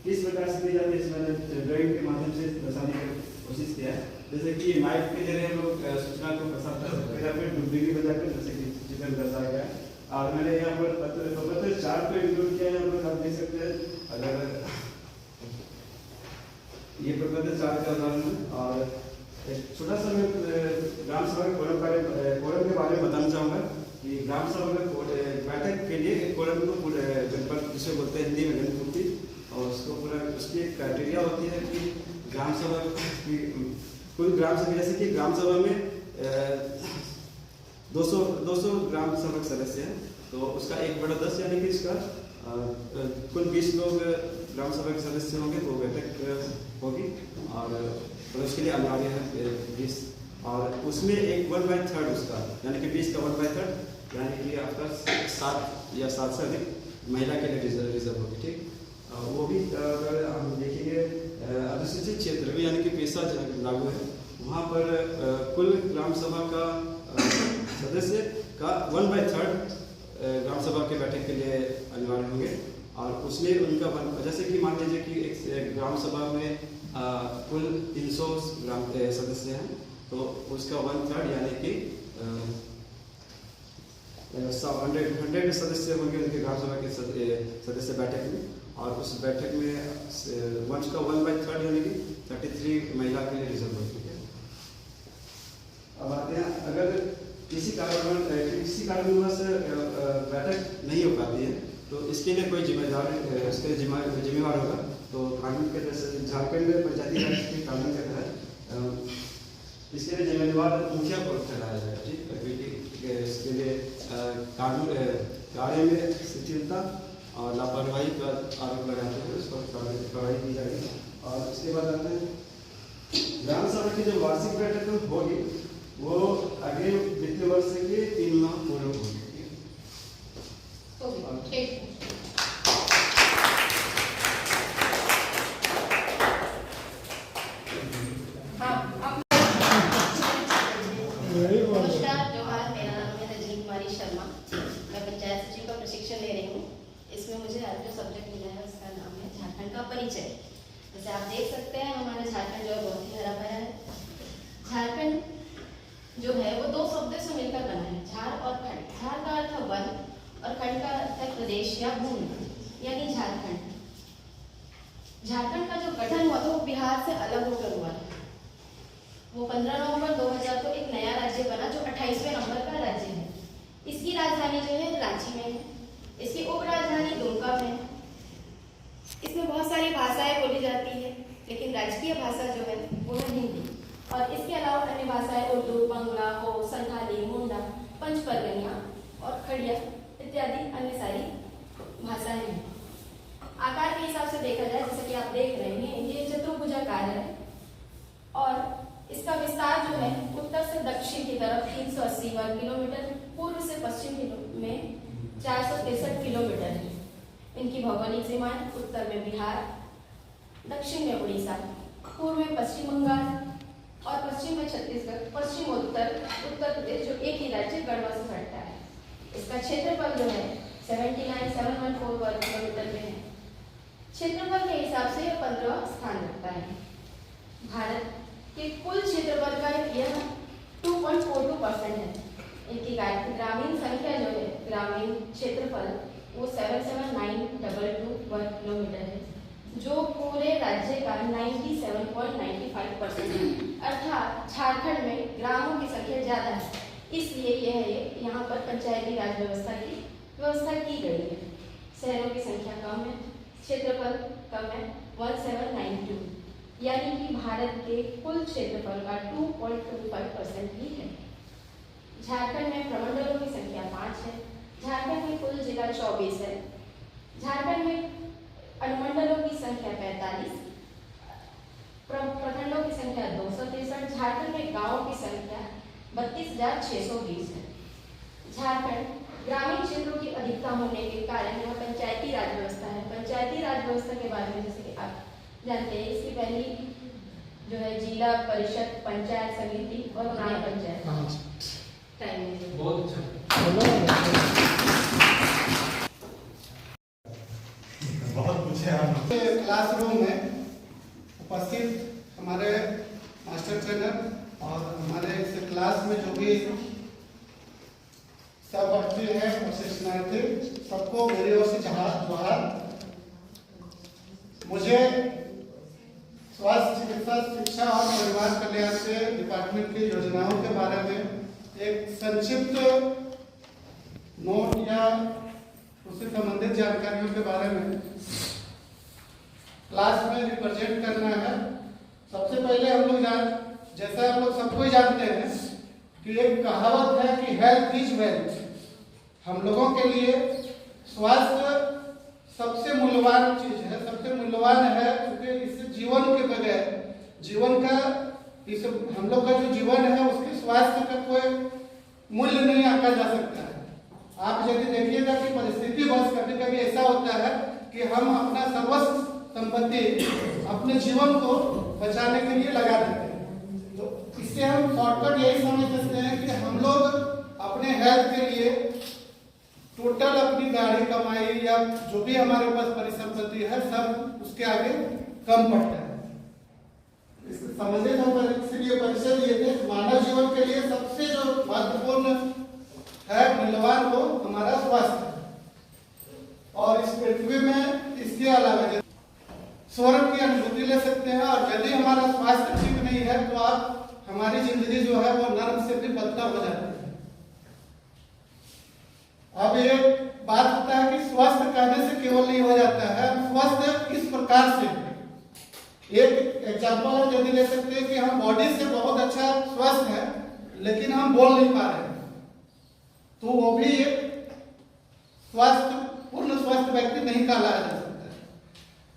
किस प्रकार से दी जाती है, इसमें मैंने ड्राइंग के माध्यम से दर्शाने की कोशिश किया है। जैसे कि माइक के जरिए हम लोग सूचना को प्रसार कर सकते हैं, फिर डुबली बजाकर जैसे कि चित्र दर्शाया गया है। और मैंने यहाँ पर पत्र 4 पे इंक्लूड किया है, यहाँ पर आप देख सकते हैं। अगर ये प्रपत्र 4 का उदाहरण है। और एक छोटा सा मैं ग्राम सभा के कोरम के बारे में बताना चाहूँगा कि ग्राम सभा में बैठक के लिए कोरम को पूरे जनपद जिसे बोलते हैं हिंदी में जनपूर्ति, और उसको पूरा उसकी एक क्राइटेरिया होती है कि ग्राम सभा की कुल ग्राम सभा, जैसे कि ग्राम सभा में 200 ग्राम सभा के सदस्य हैं, तो उसका 1/10 यानी कि इसका कुल 20 लोग ग्राम सभा के सदस्य होंगे, तो बैठक होगी। और उसके लिए अनिवार्य है 20, और उसमें एक 1/3 उसका यानी कि 20 का 1/3 यानी कि आपका 7 या 7 से अधिक महिला के लिए रिजर्व होगी। ठीक, वो भी अगर हम देखेंगे अनुसूचित क्षेत्र में यानी कि पेशा लागू है, वहाँ पर कुल ग्राम सभा का सदस्य का 1/3 ग्राम सभा के बैठक के लिए अनिवार्य होंगे। और उसमें उनका जैसे कि मान लीजिए कि एक ग्राम सभा में कुल 300 ग्राम सदस्य हैं, तो उसका 1/3 यानी कि 100 सदस्य होंगे उनके ग्राम सभा के सदस्य बैठक में, और उस बैठक में वंश का 1/3 यानी कि 33 महिला के लिए रिजर्व होगी। अब आते हैं, अगर किसी कारणवश बैठक नहीं हो पाती है, तो इसके लिए कोई जिम्मेवार होगा। तो कानून के तहत झारखंड पंचायती राज के कानून के तहत इसके लिए जिम्मेदार मुखिया को ठहराया जाएगा। ठीक, इसके लिए कानून कार्य में शिथिलता और लापरवाही का आरोप लगाते हुए उस पर कार्रवाई की जाएगी। और इसके बाद आते हैं ग्राम सभा की जो वार्षिक बैठक होगी वो अगले वित्तीय वर्ष के 3 माह पूर्व होगी। नमस्कार, जोहार, मेरा नाम है रजनी कुमारी शर्मा। मैं पंचायत सचिव का प्रशिक्षण ले रही हूँ। इसमें मुझे आज जो सब्जेक्ट मिला है उसका नाम है झारखंड का परिचय। जैसे आप देख सकते हैं, हमारा झारखंड जो है बहुत ही हरा भरा है। झारखंड जो है वो 2 शब्दों से मिलकर बना है, झार और खंड। झार का अर्थ है वन और खंड का अर्थ है प्रदेश या भूमि, यानी झारखंड। झारखंड का जो गठन हुआ था वो बिहार से अलग होकर हुआ था। वो 15 नवंबर 2000 को एक नया राज्य बना जो 28वें नंबर का राज्य है। इसकी राजधानी जो है रांची में है, इसकी उप राजधानी दुमका में है। इसमें बहुत सारी भाषाएं बोली जाती है, लेकिन राजकीय भाषा जो है वो है हिंदी। और इसके अलावा अन्य भाषाएं उर्दू, बंगला, हो, संथाली, मुंडा, पंच परगनिया और खड़िया इत्यादि अन्य सारी भाषाएं हैं। आकार के हिसाब से देखा जाए, जैसा कि आप देख रहे हैं, ये चतुर्भुजाकार है और इसका विस्तार जो है उत्तर से दक्षिण की तरफ 380 वर्ग किलोमीटर, पूर्व से पश्चिम में 463 किलोमीटर है। इनकी भौगोलिक सीमाएं उत्तर में बिहार, दक्षिण में उड़ीसा, पूर्व में पश्चिम बंगाल और पश्चिम में छत्तीसगढ़, पश्चिम उत्तर प्रदेश जो एक ही राज्य गढ़वा से सटता है। इसका क्षेत्रफल जो है 79,714 वर्ग किलोमीटर में है। क्षेत्रफल के हिसाब से यह 15वां स्थान रखता है। भारत के कुल क्षेत्रफल का यह 2.42% है। इनकी ग्रामीण संख्या जो है, ग्रामीण क्षेत्रफल वो 77,922 वर्ग किलोमीटर है, जो पूरे राज्य का 97.95% है। अर्थात झारखंड में ग्रामों की संख्या ज़्यादा है, इसलिए यह यहाँ पर पंचायती राज व्यवस्था की गई है। शहरों की संख्या कम है, क्षेत्रफल कम है 1792, यानी कि भारत के कुल क्षेत्रफल का 2.25% ही है। झारखंड में प्रमंडलों की संख्या 5 है। झारखंड में कुल जिला 24 है। झारखंड में अनुमंडलों की संख्या 45, प्रखंडों की संख्या 263। झारखंड में गांवों की संख्या 32,620 है। झारखंड ग्रामीण क्षेत्रों की अधिकता होने के कारण यहाँ पंचायती राज व्यवस्था है। पंचायती राज व्यवस्था के बारे में जैसे कि आप जानते हैं, इसकी पहली जो है जिला परिषद, पंचायत समिति और ग्राम पंचायत। बहुत अच्छा। बहुत कुछ है। क्लासरूम में उपस्थित हमारे मास्टर ट्रेनर और हमारे इस क्लास में जो भी सहपाठी हैं और शिक्षणार्थी, सबको मेरी ओर से जोहार। मुझे स्वास्थ्य, चिकित्सा, शिक्षा और परिवार कल्याण के डिपार्टमेंट की योजनाओं के बारे में एक संक्षिप्त नोट या उससे संबंधित जानकारियों के बारे में क्लास में रिप्रेजेंट करना है। सबसे पहले हम लोग जैसा आप लोग सबको ही जानते हैं कि एक कहावत है कि हेल्थ इज वेल्थ। हम लोगों के लिए स्वास्थ्य सबसे मूल्यवान चीज है, सबसे मूल्यवान है, क्योंकि इससे जीवन के बगैर जीवन का हम लोग का जो जीवन है उसके स्वास्थ्य का कोई मूल्य नहीं आंका जा सकता है। आप यदि देखिएगा कि परिस्थिति बस कभी कभी ऐसा होता है कि हम अपना सर्वस्व संपत्ति अपने जीवन को बचाने के लिए लगा देते हैं। तो इससे हम शॉर्टकट यही समझ सकते हैं कि हम लोग अपने हेल्थ के लिए टोटल अपनी गाड़ी कमाई या जो भी हमारे पास परिसंपत्ति है सब उसके आगे कम पड़ता है। समझे हम इसलिए परिचय दिए थे। मानव जीवन के लिए सबसे जो महत्वपूर्ण है, मूल्यवान, वो हमारा स्वास्थ्य। और इस पृथ्वी में इसके अलावा स्वर्ग की अनुभूति ले सकते हैं। और यदि हमारा स्वास्थ्य ठीक नहीं है तो आप हमारी जिंदगी जो है वो नर्क से भी बदतर हो जाती है। अब एक बात होता है कि स्वस्थ कहने से केवल नहीं हो जाता है, स्वस्थ किस प्रकार से। एक एग्जाम्पल हम यदि ले सकते हैं कि हम बॉडी से बहुत अच्छा स्वस्थ है लेकिन हम बोल नहीं पा रहे हैं, तो वो भी एक पूर्ण स्वस्थ व्यक्ति नहीं कहलाया जा सकता है।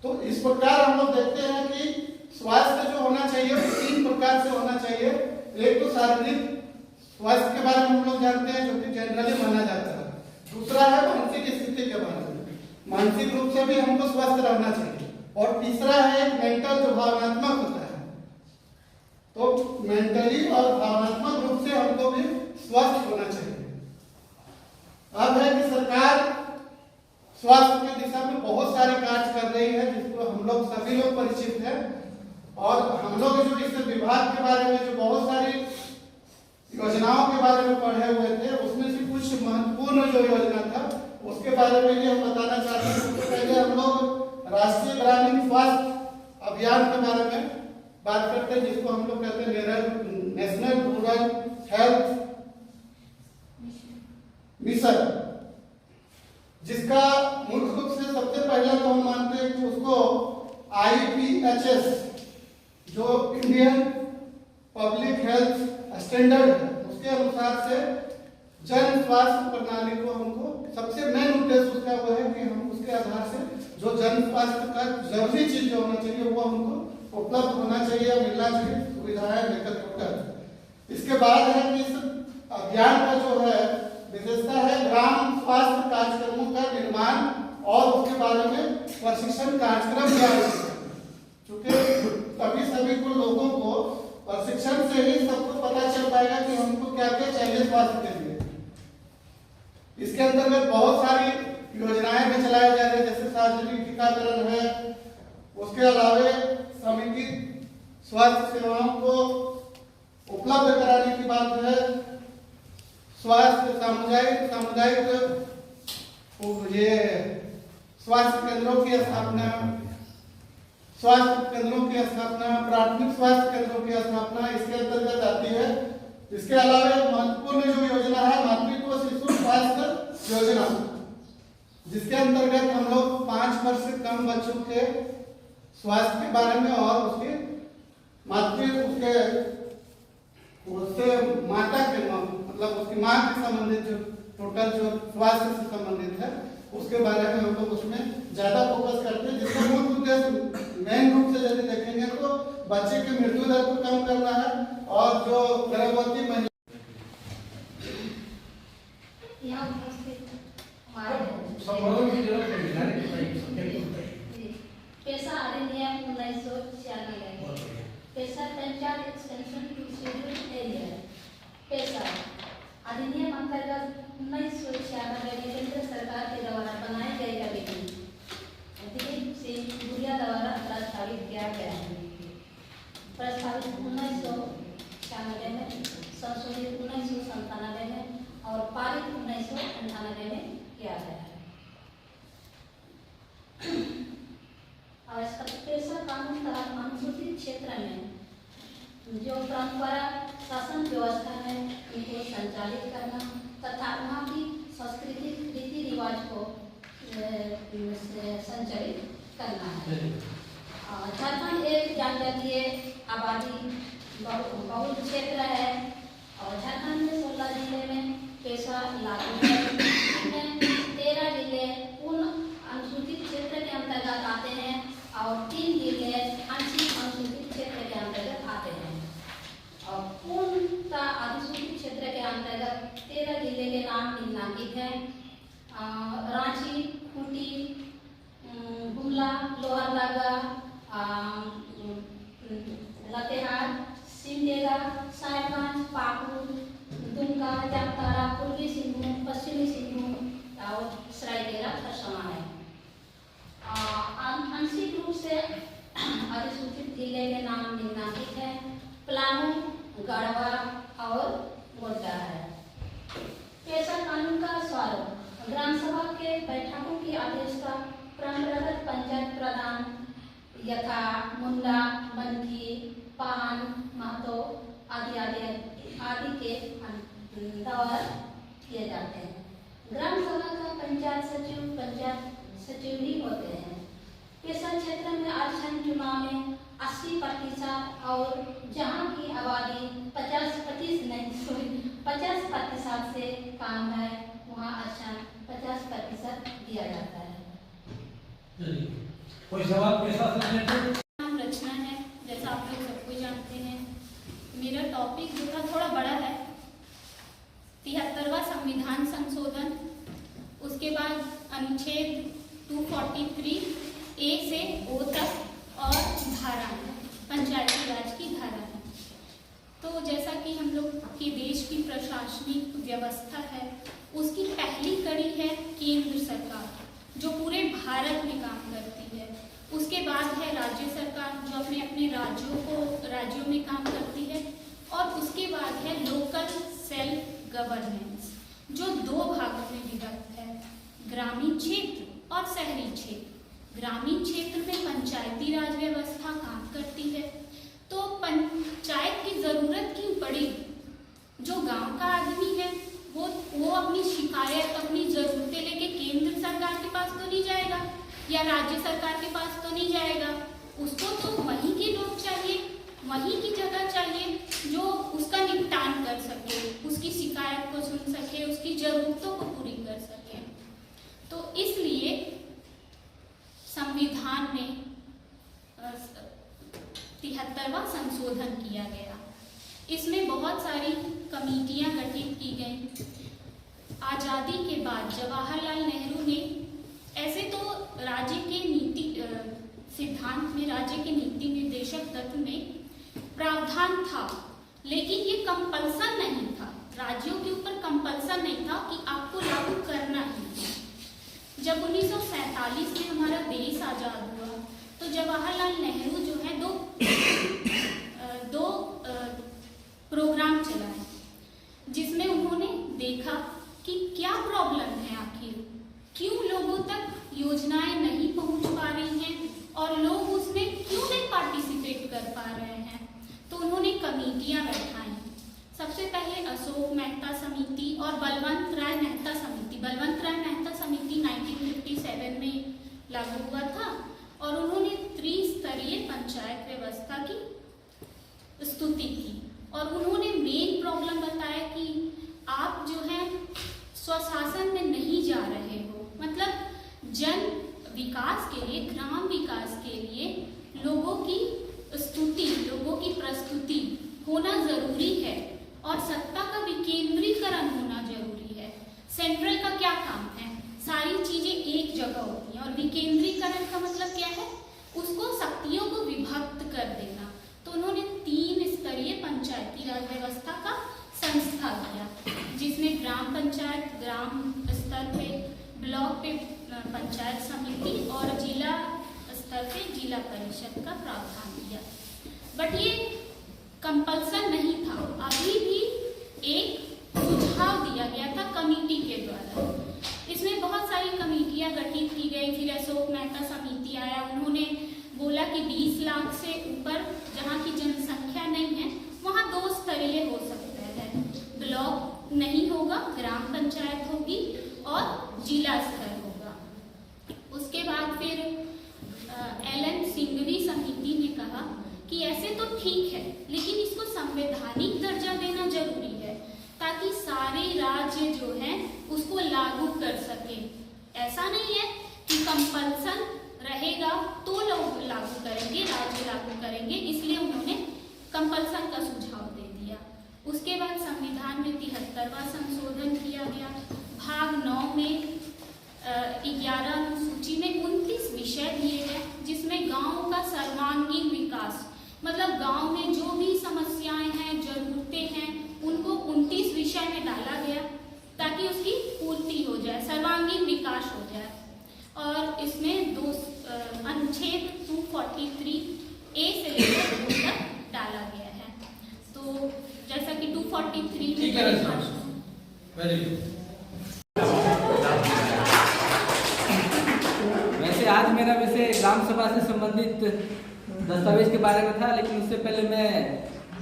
तो इस प्रकार हम लोग देखते हैं कि स्वास्थ्य जो होना चाहिए वो 3 प्रकार से होना चाहिए। एक तो शारीरिक स्वास्थ्य के बारे में हम लोग जानते हैं जो कि जनरली माना जाता है। दूसरा है मानसिक स्थिति के बारे में, मानसिक रूप से भी हमको स्वस्थ रहना चाहिए। और तीसरा है एक मेंटल, जो भावनात्मक होता है। तो मेंटली और भावनात्मक रूप से हमको भी स्वस्थ होना चाहिए। अब है कि सरकार स्वास्थ्य की दिशा में बहुत सारे कार्य कर रही है जिसको हम लोग सभी लोग परिचित हैं। और हम लोग जो इस विभाग के बारे में जो बहुत सारी योजनाओं के बारे में पढ़े हुए थे, उसमें से कुछ महत्वपूर्ण जो योजना था उसके बारे में हम बताना चाहते हैं। सबसे पहले हम लोग राष्ट्रीय ग्रामीण स्वास्थ्य अभियान के बारे में बात करते हैं, जिसको हम लोग कहते हैं नेशनल रूरल हेल्थ मिशन, जिसका मुख्य रूप से सबसे पहले तो हम मानते हैं कि उसको IPHS जो इंडियन पब्लिक हेल्थ स्टैंडर्ड है उसके अनुसार से जन स्वास्थ्य प्रणाली को हमको सबसे मेन उद्देश्य उसका वो है कि हम उसके आधार से जो जन स्वास्थ्य का जरूरी चीज जो होना चाहिए वो हमको उपलब्ध होना चाहिए, मिलना चाहिए, सुविधाएं लेकर होकर। इसके बाद है कि इस अभियान का जो है विशेषता है ग्राम स्वास्थ्य कार्यक्रमों का निर्माण और उसके बारे में प्रशिक्षण कार्यक्रम दिया जाता है। क्योंकि तभी सभी को लोगों को प्रशिक्षण से ही सबको पता चल पाएगा कि हमको क्या क्या चाहिए स्वास्थ्य के लिए। इसके अंतर्गत बहुत सारी योजनाएं भी चलाई जा रही है, जैसे सार्वजनिक टीकाकरण है, उसके अलावा समेकित स्वास्थ्य सेवाओं को उपलब्ध कराने की बात है, स्वास्थ्य सामुदायिक ये स्वास्थ्य केंद्रों की स्थापना, प्राथमिक स्वास्थ्य केंद्रों की स्थापना इसके अंतर्गत आती है। इसके अलावा एक महत्वपूर्ण जो योजना है मातृत्व शिशु स्वास्थ्य योजना, जिसके अंतर्गत हम लोग 5 वर्ष से कम बच्चों के स्वास्थ्य के बारे में और उसके उससे माता के मतलब उसकी माँ से संबंधित जो टोटल जो स्वास्थ्य से संबंधित है उसके बारे में हम लोग उसमें ज्यादा फोकस करते हैं, जिसका मूल उद्देश्य मेन रूप से यदि देखेंगे तो बच्चे की मृत्यु दर को कम करना है और जो गर्भवती महिला यहाँ उपस्थित पेशा अधिनियम 1996 PESA panchayat extension to scheduled area PESA अधिनियम अंतर्गत 1996 में केंद्र सरकार के द्वारा बनाए गए कमेटी दिलीप सिंह गुड़िया द्वारा प्रस्तावित किया गया है। प्रस्तावित 1996 में, संशोधित 1997 में और पारित 1998 में किया गया है। और पेशा कानून तहत अनुसूचित क्षेत्र में जो परंपरा शासन व्यवस्था है उनको संचालित करना तथा वहाँ की सांस्कृतिक रीति रिवाज को संचालित करना है। झारखंड एक जनजातीय आबादी बहुल क्षेत्र है और झारखंड में 16 जिले में पेशा लागू है। इनमें 13 जिले पूर्ण अनुसूचित क्षेत्र के अंतर्गत आते हैं और 3 जिले आंशिक अनुसूचित क्षेत्र के अंतर्गत आते हैं। और पूर्णतः अनुसूचित क्षेत्र के अंतर्गत 13 जिले के नाम निम्नलिखित हैं: रांची, खूंटी, गुमला, लोहरदगा, लातेहार, सिमडेगा, साहिबगंज, पाकुड़, दुमका, जामताड़ा, पूर्वी सिंहभूम, पश्चिमी सिंहभूम और सरायकेला खरसावां है। आंशिक रूप से अधिसूचित जिले के नाम निम्नलिखित हैं: पलामू, गढ़वा और गोड्डा है। पेशा कानून का स्वरूप ग्राम सभा के बैठकों की अध्यक्षता परंपरागत पंचायत प्रधान यथा मुंडा, मनकी, पान, महतो आदि के द्वारा किए जाते हैं। ग्राम सभा का पंचायत सचिव ही होते हैं। पेशा क्षेत्र में आरक्षण चुनाव में 80% और जहां की आबादी 50% से कम है वहां आरक्षण 50% दिया जाता है। कोई सवाल पेशा से नाम रचना है, जैसा आप लोग सबको जानते हैं। मेरा टॉपिक जो था थोड़ा बड़ा है, 73वां संविधान संशोधन, उसके बाद अनुच्छेद 243 ए से ओ तक और धारा पंचायती राज की धारा है। तो जैसा कि हम लोग के देश की प्रशासनिक व्यवस्था है उसकी पहली कड़ी है केंद्र सरकार जो पूरे भारत में काम करती है। उसके बाद है राज्य सरकार जो अपने अपने राज्यों में काम करती है और उसके बाद है लोकल सेल्फ गवर्नेंस जो 2 भागों में विभक्त है, ग्रामीण क्षेत्र और शहरी क्षेत्र। ग्रामीण क्षेत्र में पंचायती राज व्यवस्था काम करती है। तो पंचायत की जरूरत क्यों पड़ी? जो गांव का आदमी है वो अपनी शिकायत, अपनी जरूरतें लेके केंद्र सरकार के पास तो नहीं जाएगा या राज्य सरकार के पास तो नहीं जाएगा। उसको तो वहीं के लोग चाहिए, वहीं की जगह चाहिए जो उसका निपटान कर सके, उसकी शिकायत को सुन सके, उसकी जरूरतों को पूरी कर सके। तो इसलिए संविधान में 73वां संशोधन किया गया। इसमें बहुत सारी कमेटियां गठित की गई। आज़ादी के बाद जवाहरलाल नेहरू ने, ऐसे तो राज्य के नीति सिद्धांत में, राज्य के नीति निर्देशक तत्व में प्रावधान था, लेकिन ये कंपल्सन नहीं था, राज्यों के ऊपर कंपल्सन नहीं था कि आपको लागू करना ही। जब 1947 में हमारा देश आजाद हुआ तो जवाहरलाल नेहरू जो है दो प्रोग्राम चलाए जिसमें उन्होंने देखा कि क्या प्रॉब्लम है, आखिर क्यों लोगों तक योजनाएं नहीं पहुंच पा रही हैं और लोग उसमें क्यों नहीं पार्टिसिपेट कर पा रहे हैं। तो उन्होंने कमेटियां बैठाई। सबसे पहले अशोक मेहता समिति और बलवंत राय मेहता समिति। बलवंत राय मेहता समिति 1957 में लागू हुआ था और उन्होंने त्रिस्तरीय जा रहे हो। मतलब जन विकास के लिए, ग्राम विकास के लिए लोगों की स्तुति, लोगों की प्रस्तुति होना जरूरी है और सत्ता का विकेंद्रीकरण होना जरूरी है। सेंट्रल का क्या काम है? सारी चीजें एक जगह होती हैं और विकेंद्रीकरण का मतलब क्या है? उसको शक्तियों को विभक्त कर देना। तो उन्होंने 3 स्तरीय पंचायती राज व्यवस्था का संस्था किया, जिसमें ग्राम पंचायत, ग्राम स्तर पे, ब्लॉक पे पंचायत समिति और जिला स्तर पे जिला परिषद का प्रावधान किया। बट ये कंपल्सन नहीं था। अभी भी एक सुझाव दिया गया था कमेटी के द्वारा। इसमें बहुत सारी कमेटियां गठित की गई। फिर अशोक मेहता समिति आया, उन्होंने बोला कि 20 लाख से ऊपर जहाँ की जनसंख्या नहीं है वहाँ 2 स्तरीय हो सकता है। ब्लॉक नहीं होगा, ग्राम पंचायत होगी और जिला स्तर होगा। उसके बाद फिर एलन सिंघवी समिति ने कहा कि ऐसे तो ठीक है, लेकिन इसको संवैधानिक दर्जा देना जरूरी है ताकि सारे राज्य जो हैं उसको लागू कर सके। ऐसा नहीं है कि कंपल्सन रहेगा तो लोग लागू करेंगे, राज्य लागू करेंगे, इसलिए उन्होंने कंपल्सन का सुझाव दे दिया। उसके बाद संविधान में 73वां संशोधन किया गया। भाग 9 में 11 अनुसूची में 29 विषय दिए गए, जिसमें गांव का सर्वांगीण विकास, मतलब गांव में जो भी समस्याएं हैं, जरूरतें हैं, उनको 29 विषय में डाला गया ताकि उसकी पूर्ति हो जाए, सर्वांगीण विकास हो जाए। और इसमें अनुच्छेद 243A से लेकर 2 तक डाला गया है। तो जैसा कि 243 ठीक है, वेरी गुड। वैसे आज मेरा विषय ग्राम सभा से संबंधित दस्तावेज के बारे में था, लेकिन उससे पहले मैं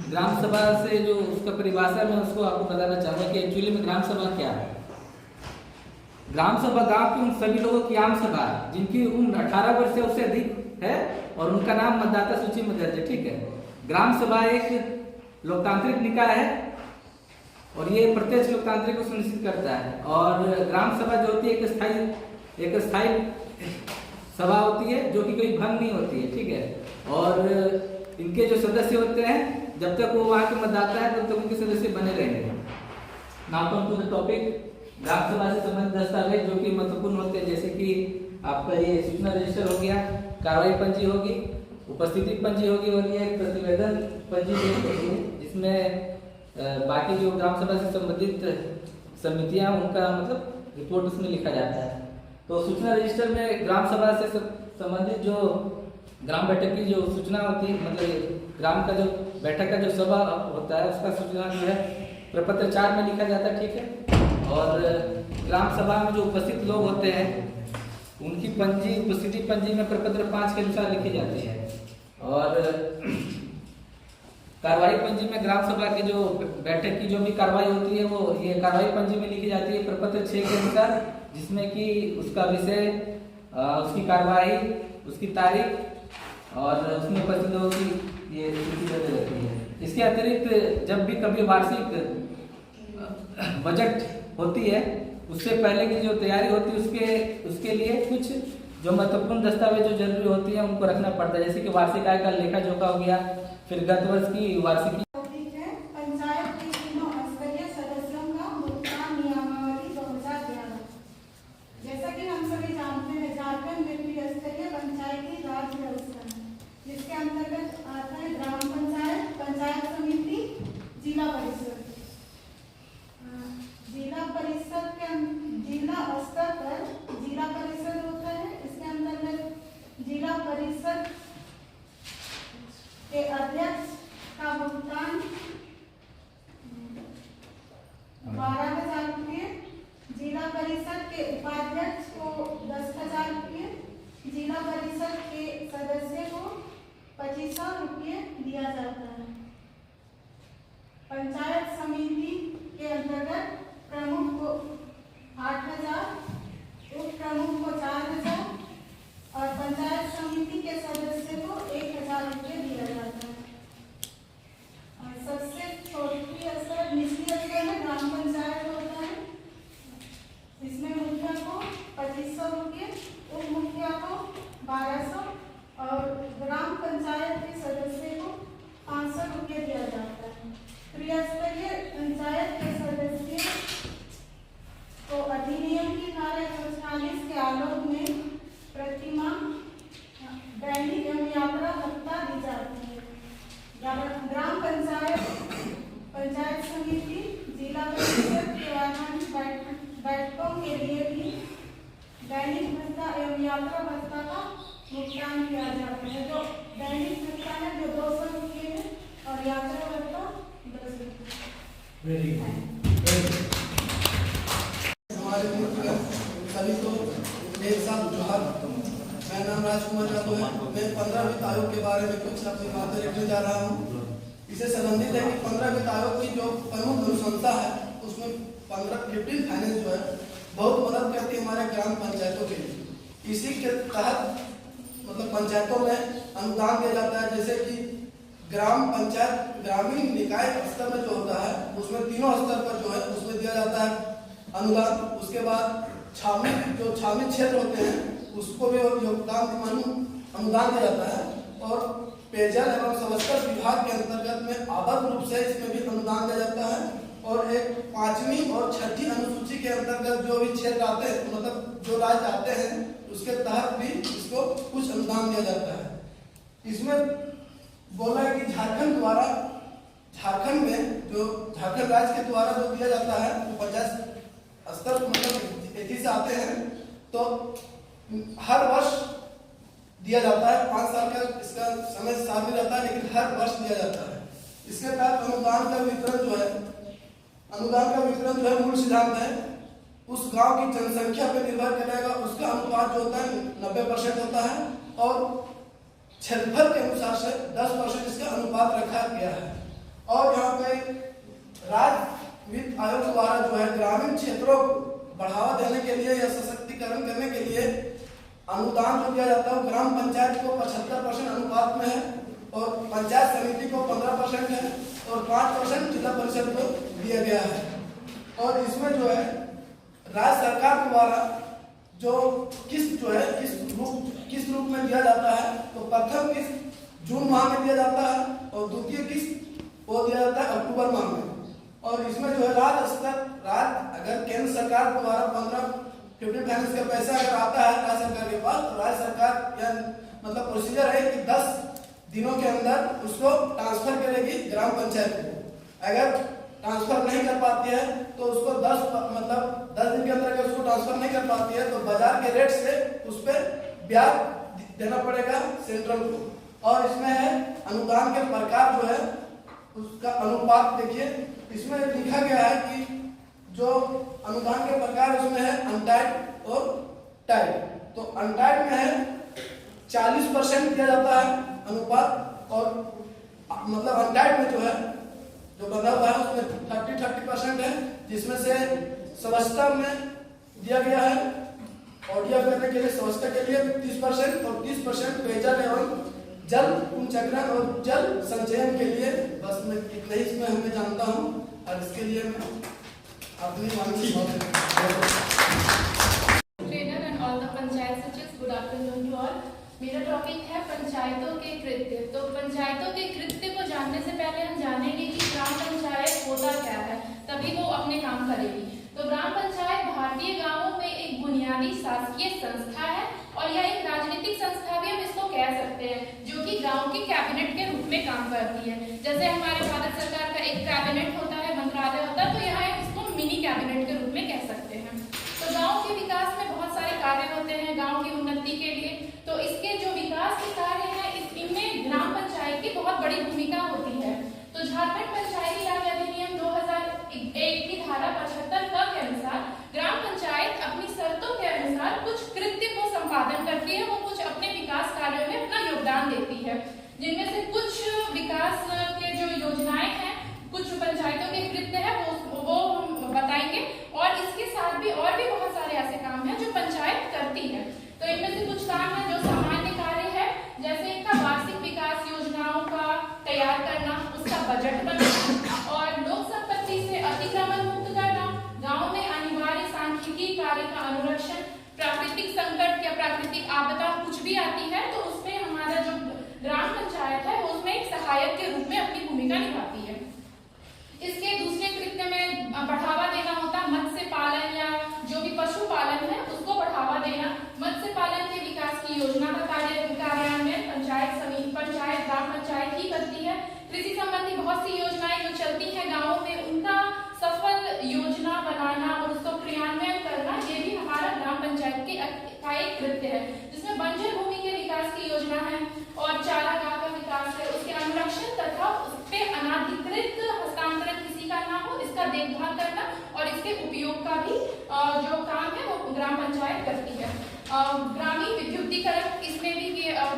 ग्राम सभा से जो उसका परिभाषा मैं उसको आपको बताना चाहूँगा कि एक्चुअली में ग्राम सभा क्या है। ग्राम सभा गांव के उन सभी लोगों की आम सभा जिनकी उम्र 18 वर्ष से उससे अधिक है और उनका नाम मतदाता सूची में दर्ज है। ठीक है, ग्राम सभा एक लोकतांत्रिक निकाय है और ये प्रत्यक्ष लोकतांत्रिक को सुनिश्चित करता है। और ग्राम सभा जो होती है एक स्थायी सभा होती है जो कि कोई भंग नहीं होती है। ठीक है, और इनके जो सदस्य होते हैं जब तक वो वहाँ के मतदाता है तब तक उनके सदस्य बने रहेंगे। Now come to the topic, gram sabha से संबंधित दस्तावेज जो कि महत्वपूर्ण होते हैं, जैसे कि आपका ये सूचना रजिस्टर हो गया, कार्रवाई पंजी होगी, उपस्थिति पंजी होगी और ये एक प्रतिवेदन पंजी होगी, जिसमें बाकी जो ग्राम सभा से संबंधित समितियां उनका मतलब रिपोर्ट उसमें लिखा जाता है। तो सूचना रजिस्टर में ग्राम सभा से संबंधित जो ग्राम बैठक की जो सूचना होती है, मतलब ग्राम का जो बैठक का जो सभा होता है उसका सूचना जो है प्रपत्र 4 में लिखा जाता है। ठीक है, और ग्राम सभा में जो उपस्थित लोग होते हैं उनकी पंजी, उपस्थिति पंजी में प्रपत्र 5 के अनुसार लिखी जाती है। और कार्रवाई पंजी में ग्राम सभा की जो बैठक की जो भी कार्रवाई होती है वो ये कार्रवाई पंजी में लिखी जाती है प्रपत्र 6 के अनुसार, जिसमें कि उसका विषय, उसकी कार्रवाई, उसकी तारीख और उसमें उपस्थित लोगों की ये सूची रहती है। इसके अतिरिक्त जब भी कभी वार्षिक बजट होती है उससे पहले की जो तैयारी होती है उसके लिए कुछ जो महत्वपूर्ण दस्तावेज जो जरूरी होती है उनको रखना पड़ता है, जैसे कि वार्षिक आय का लेखा जोखा हो गया, फिर गत वर्ष की वार्षिकी। पंचायत के तीनों स्तरीय सदस्यों का भुगतान नियमावली 2011। जैसा कि हम सभी जानते हैं झारखंड में त्रिस्तरीय पंचायती राज व्यवस्था है, जिसके अंतर्गत आता है ग्राम पंचायत, पंचायत समिति, जिला परिषद। जिला परिषद के जिला स्तर पर जिला परिषद होता है, इसके अंतर्गत जिला परिषद के अध्यक्ष का भुगतान 12,000 रुपये, जिला परिषद के उपाध्यक्ष को 10,000 रुपये, जिला परिषद के सदस्य को 2500 रुपये दिया जाता है। पंचायत समिति के अंतर्गत प्रमुख को 8,000, उप प्रमुख को 4,000 और पंचायत समिति के सदस्य को 1,000 रुपये दिया जाता है। और सबसे छोटी स्तर, निचली स्तर में ग्राम पंचायत होता है, इसमें मुखिया दैनिक भत्ता एवं यात्रा भत्ता का भुगतान किया जाता है। जो दैनिक भत्ता है जो 200 रुपये है और यात्रा भत्ता 10 रुपये। वेरी हमारे मुल्क में सभी को एक साथ जोहार। मेरा नाम राजकुमार यादव है। मैं 15 वित्त आयोग के बारे में कुछ अपनी बातें रखने जा रहा हूँ। इससे संबंधित है कि 15 वित्त आयोग की जो प्रमुख अनुशंसा है उसमें 15 फाइनेंस जो है बहुत मदद करती है हमारे ग्राम पंचायतों के लिए। इसी के तहत मतलब पंचायतों में अनुदान दिया जाता है, जैसे कि ग्राम पंचायत ग्रामीण निकाय स्तर में जो होता है उसमें तीनों स्तर पर जो है उसमें दिया जाता है अनुदान। उसके बाद छावनी क्षेत्र होते हैं उसको भी योगदान अनुदान दिया जाता है। और पेयजल एवं स्वच्छता विभाग के अंतर्गत में आबद्ध रूप से इसमें भी अनुदान दिया जाता है। और एक 5वीं और 6ठी अनुसूची के अंतर्गत जो भी क्षेत्र आते हैं मतलब जो राज्य आते हैं उसके तहत भी इसको कुछ अनुदान दिया जाता है। इसमें बोला है कि झारखंड में जो झारखंड राज्य के द्वारा जो दिया जाता है वो 50 स्तर मतलब एथी से आते हैं तो हर वर्ष दिया जाता है। 5 साल का इसका समय सारणी रहता है लेकिन हर वर्ष दिया जाता है। इसके तहत अनुदान का वितरण जो है मूल सिद्धांत है उस गांव की जनसंख्या पर निर्भर करेगा। उसका अनुपात जो होता है 90% होता है और क्षेत्रफल के अनुसार से 10% इसका अनुपात रखा गया है। और यहाँ पे राज्य वित्त आयोग द्वारा जो है ग्रामीण क्षेत्रों को बढ़ावा देने के लिए या सशक्तिकरण करने के लिए अनुदान जो दिया जाता है ग्राम पंचायत को 75% अनुपात में है और पंचायत समिति को 15% है और 5% जिला परिषद को दिया गया है। और इसमें जो है राज्य सरकार द्वारा जो किस्त जो है किस रूप में दिया जाता है तो प्रथम किस्त जून माह में दिया जाता है और द्वितीय किस्त वो दिया जाता है अक्टूबर माह में। और इसमें जो है राज्य अगर केंद्र सरकार द्वारा 15 फाइनेंस का पैसा अगर आता है राज्य सरकार के पास तो राज्य सरकार या मतलब प्रोसीजर है कि 10 दिनों के अंदर उसको ट्रांसफर करेगी ग्राम पंचायत को। अगर ट्रांसफर नहीं कर पाती है तो उसको 10 दिन के अंदर अगर उसको ट्रांसफर नहीं कर पाती है तो बाजार के रेट से उस पर ब्याज देना पड़ेगा सेंट्रल को। और इसमें है अनुदान के प्रकार जो है उसका अनुपात देखिए इसमें लिखा गया है कि जो अनुदान के प्रकार उसमें है अनटाइड और टाइड। तो अनटाइड में है 40% दिया जाता है अनुपात और मतलब अनटाइड में जो है जो बना हुआ है उसमें 30% है जिसमें से स्वच्छता में दिया गया है ऑडियो करने के लिए स्वच्छता के लिए 30% और 30% पेयजल एवं जल पुनर्चक्रण और जल संचयन के लिए। बस मैं इतना ही इसमें हमें जानता हूँ और इसके लिए मैं अपनी मांगी trainer and all the panchayat सचिव गुड आफ्टरनून टू ऑल। मेरा टॉपिक है पंचायतों के कृत्य। तो पंचायतों के कृत्य को जानने से पहले हम जानेंगे कि ग्राम पंचायत होता क्या है, तभी वो अपने काम करेगी। तो ग्राम पंचायत भारतीय गांवों में एक बुनियादी शासकीय संस्था है और यह एक राजनीतिक संस्था भी हम इसको कह सकते हैं जो कि गांव की कैबिनेट के रूप में काम करती है। जैसे हमारे भारत सरकार का एक कैबिनेट होता है, मंत्रालय होता है, तो यहाँ इसको मिनी कैबिनेट के रूप में कह सकते हैं। तो गांव के विकास में बहुत सारे कार्य होते हैं गांव की उन्नति के लिए। तो इसके जो विकास के कार्य हैं इनमें ग्राम पंचायत की बहुत बड़ी भूमिका होती है। तो झारखंड पंचायती राज अधिनियम 2001 की धारा 75 के अनुसार ग्राम पंचायत अपनी शर्तों के अनुसार कुछ कृत्य को संपादन करती है, वो कुछ अपने विकास कार्यों में अपना योगदान देती है। जिनमें से कुछ विकास के जो योजनाएं हैं, कुछ पंचायतों के कृत्य है वो हम बताएंगे और इसके साथ भी और भी बहुत सारे ऐसे काम हैं जो पंचायत करती है। तो इनमें से कुछ काम है जो सामान्य कार्य है, जैसे इनका वार्षिक विकास योजनाओं का तैयार करना, उसका बजट बनाना और लोक संपत्ति से अतिक्रमण मुक्त करना, गांव में अनिवार्य सांख्यिकी कार्य का अनुरक्षण, प्राकृतिक संकट या प्राकृतिक आपदा कुछ भी आती है तो उसमें हमारा जो ग्राम पंचायत है वो उसमें एक सहायक के रूप में अपनी भूमिका निभाती है। इसके दूसरे कृत्य में बढ़ावा देना होता है मत्स्य पालन या जो भी पशुपालन है उसको बढ़ावा देना। मत्स्य पालन के विकास की योजना का कार्यान्वयन पंचायत ग्राम पंचायत ही करती है। कृषि संबंधी बहुत सी योजनाएं जो चलती हैं गाँवों में उनका सफल योजना बनाना और उसको क्रियान्वयन करना ये भी हमारा ग्राम पंचायत के देखभाल करना और इसके उपयोग का भी जो काम है वो ग्राम पंचायत करती है। ग्रामीण विद्युतीकरण, इसमें भी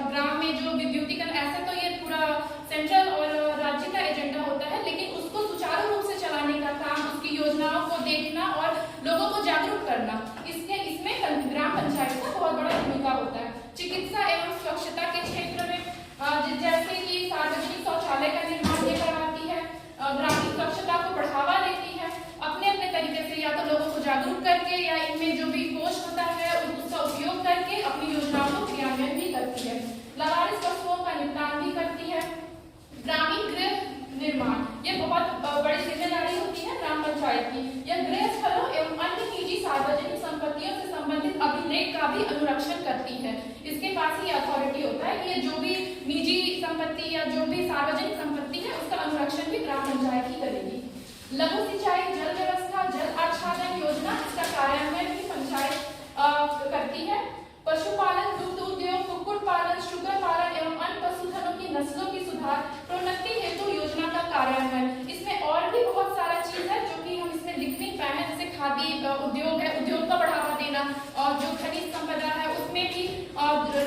ग्राम में जो विद्युतीकरण, ऐसे तो ये पूरा सेंट्रल और राज्य का एजेंडा होता है, लेकिन उसको सुचारू रूप से चलाने का काम, उसकी योजनाओं को देखना और लोगों को जागरूक करना, इसमें ग्राम पंचायत का बहुत बड़ा भूमिका होता है। चिकित्सा एवं स्वच्छता के क्षेत्र में जैसे कि सार्वजनिक शौचालय का निर्माण ये करवाती है, ग्रामीण स्वच्छता को बढ़ावा देती है, अपने अपने तरीके से या तो लोगों को जागरूक करके या इनमें जो भी कोष होता है उसका उपयोग करके अपनी योजनाओं को क्रियान्वयन भी करती है। लावारिस पशुओं का निपटान भी करती है। ग्रामीण गृह निर्माण, ये बहुत बड़ी जिम्मेदारी होती है ग्राम पंचायत की। यह गृह स्थलों एवं अन्य निजी सार्वजनिक संपत्तियों से संबंधित अभिलेख का भी अनुरक्षण करती है। इसके पास ही अथॉरिटी होता है कि ये जो भी निजी संपत्ति या जो भी सार्वजनिक संपत्ति है उसका अनुरक्षण भी ग्राम पंचायत ही करेगी। लघु सिंचाई, जल व्यवस्था, जल आच्छादन योजना, इसका कार्यान्वयन भी पंचायत करती है। पशुपालन, दुग्ध उद्योग, कुक्कुट पालन, शुगर पालन एवं अन्य पशुधनों की नस्लों की सुधार, प्रोन्नति हेतु योजना का कार्यान्वयन, इसमें और भी बहुत सारा चीज है जो कि हम इसमें लिख नहीं पाए हैं, जैसे खादी उद्योग है, उद्योग का बढ़ावा देना, और जो खनिज संपदा है उसमें भी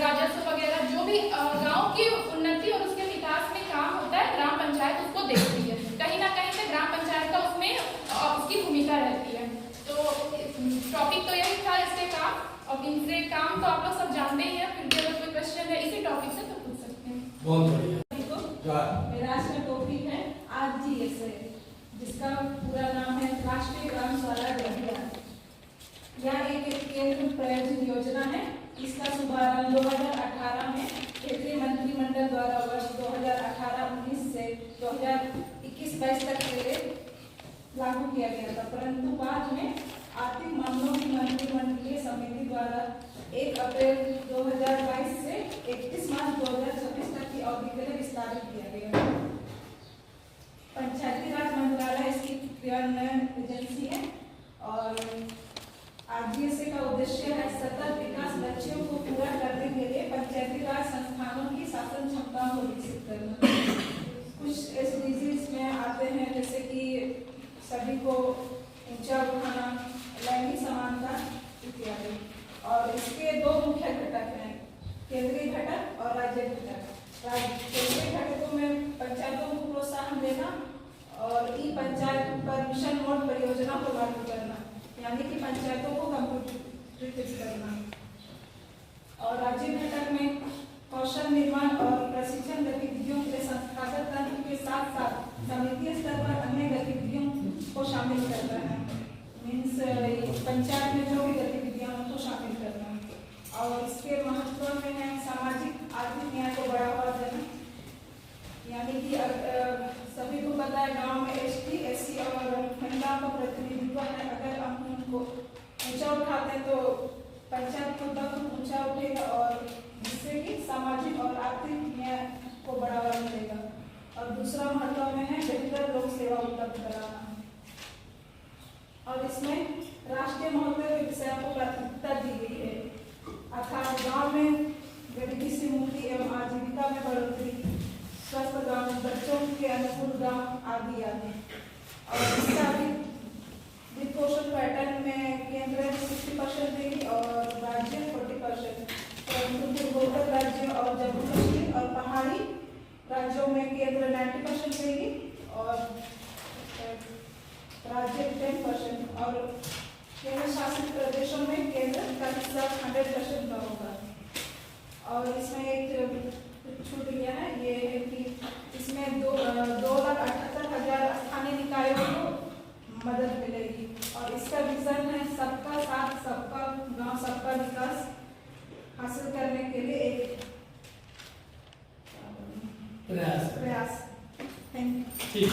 राजस्व वगैरह, जो भी गाँव की उन्नति और उसके विकास में काम होता है ग्राम पंचायत उसको देखती है। कहीं ना कहीं से ग्राम पंचायत का उसमें उसकी भूमिका रहती है। तो टॉपिक तो यही था इससे काम, और इनसे काम तो आप लोग सब जानते ही हैं, फिर भी अगर कोई क्वेश्चन है इसी टॉपिक से तो पूछ सकते हैं। बहुत बढ़िया। मेरा आज का टॉपिक है RGSA, जिसका पूरा नाम है राष्ट्रीय ग्राम स्वराज अभियान। यह एक केंद्र प्रायोजित योजना है। इसका शुभारंभ 2018 में केंद्रीय मंत्रिमंडल द्वारा वर्ष 2018-19 से 2021-22 तक के लिए लागू किया गया था, परंतु बाद में आर्थिक मामलों की मंत्रिमंडलीय समिति द्वारा 1 अप्रैल 2022 से 31 मार्च 2026 तक की अवधि के लिए विस्तारित किया गया। पंचायती राज मंत्रालय इसकी क्रियान्वयन एजेंसी है और RGSA का उद्देश्य है सतत विकास लक्ष्यों को पूरा करने के लिए पंचायती राज संस्थानों की शासन क्षमताओं को विकसित करना। कुछ SDGs में आते हैं जैसे कि सभी को ऊंचा उठाना, लैंगिक समानता इत्यादि। और इसके 2 मुख्य घटक हैं, केंद्रीय घटक और राज्य घटक। केंद्रीय घटकों में पंचायतों को प्रोत्साहन देना और ई-पंचायत पर मिशन मोड परियोजना को लागू करना, यानी कि पंचायतों को कंप्यूटरीकृत करना। और राज्य घटक में कौशल निर्माण और प्रशिक्षण गतिविधियों के संस्थागत तंत्र के साथ साथ समिति स्तर पर अन्य गतिविधियों को शामिल करना है। मीन्स पंचायत में जो भी गतिविधियां उनको शामिल करना। और इसके महत्व में है सामाजिक आर्थिक न्याय को बढ़ावा देना, यानी कि सभी को पता है गांव में ST, SC और महिलाओं का प्रतिनिधित्व है। अगर हम उनको ऊंचा उठाते हैं तो पंचायत को तब ऊंचा उठेगा और जिससे कि सामाजिक और आर्थिक न्याय को बढ़ावा मिलेगा। और दूसरा महत्व में है बेहतर लोक सेवा उपलब्ध कराना। और इसमें राष्ट्रीय महत्व के विषयों को प्राथमिकता दी गई है, अर्थात गाँव में गरीबी से मुक्ति एवं आजीविका में बढ़ोतरी, स्वस्थ गाँव, बच्चों के अनुकूल गाँव आदि आदि। और इसका वित्त पोषण पैटर्न में केंद्र 60% देगी और राज्य 40%, परंतु पूर्वोत्तर राज्य और जम्मू कश्मीर और पहाड़ी राज्यों में केंद्र 90% देगी और राज्य 10%, और केंद्र शासित प्रदेशों में केंद्र का हिस्सा 100% का होगा। और इसमें एक छूट गया है, ये है कि इसमें 2,78,000 स्थानीय निकायों को मदद मिलेगी। और इसका विजन है सबका साथ, सबका गांव, सबका विकास हासिल करने के लिए एक प्रयास। Thank you.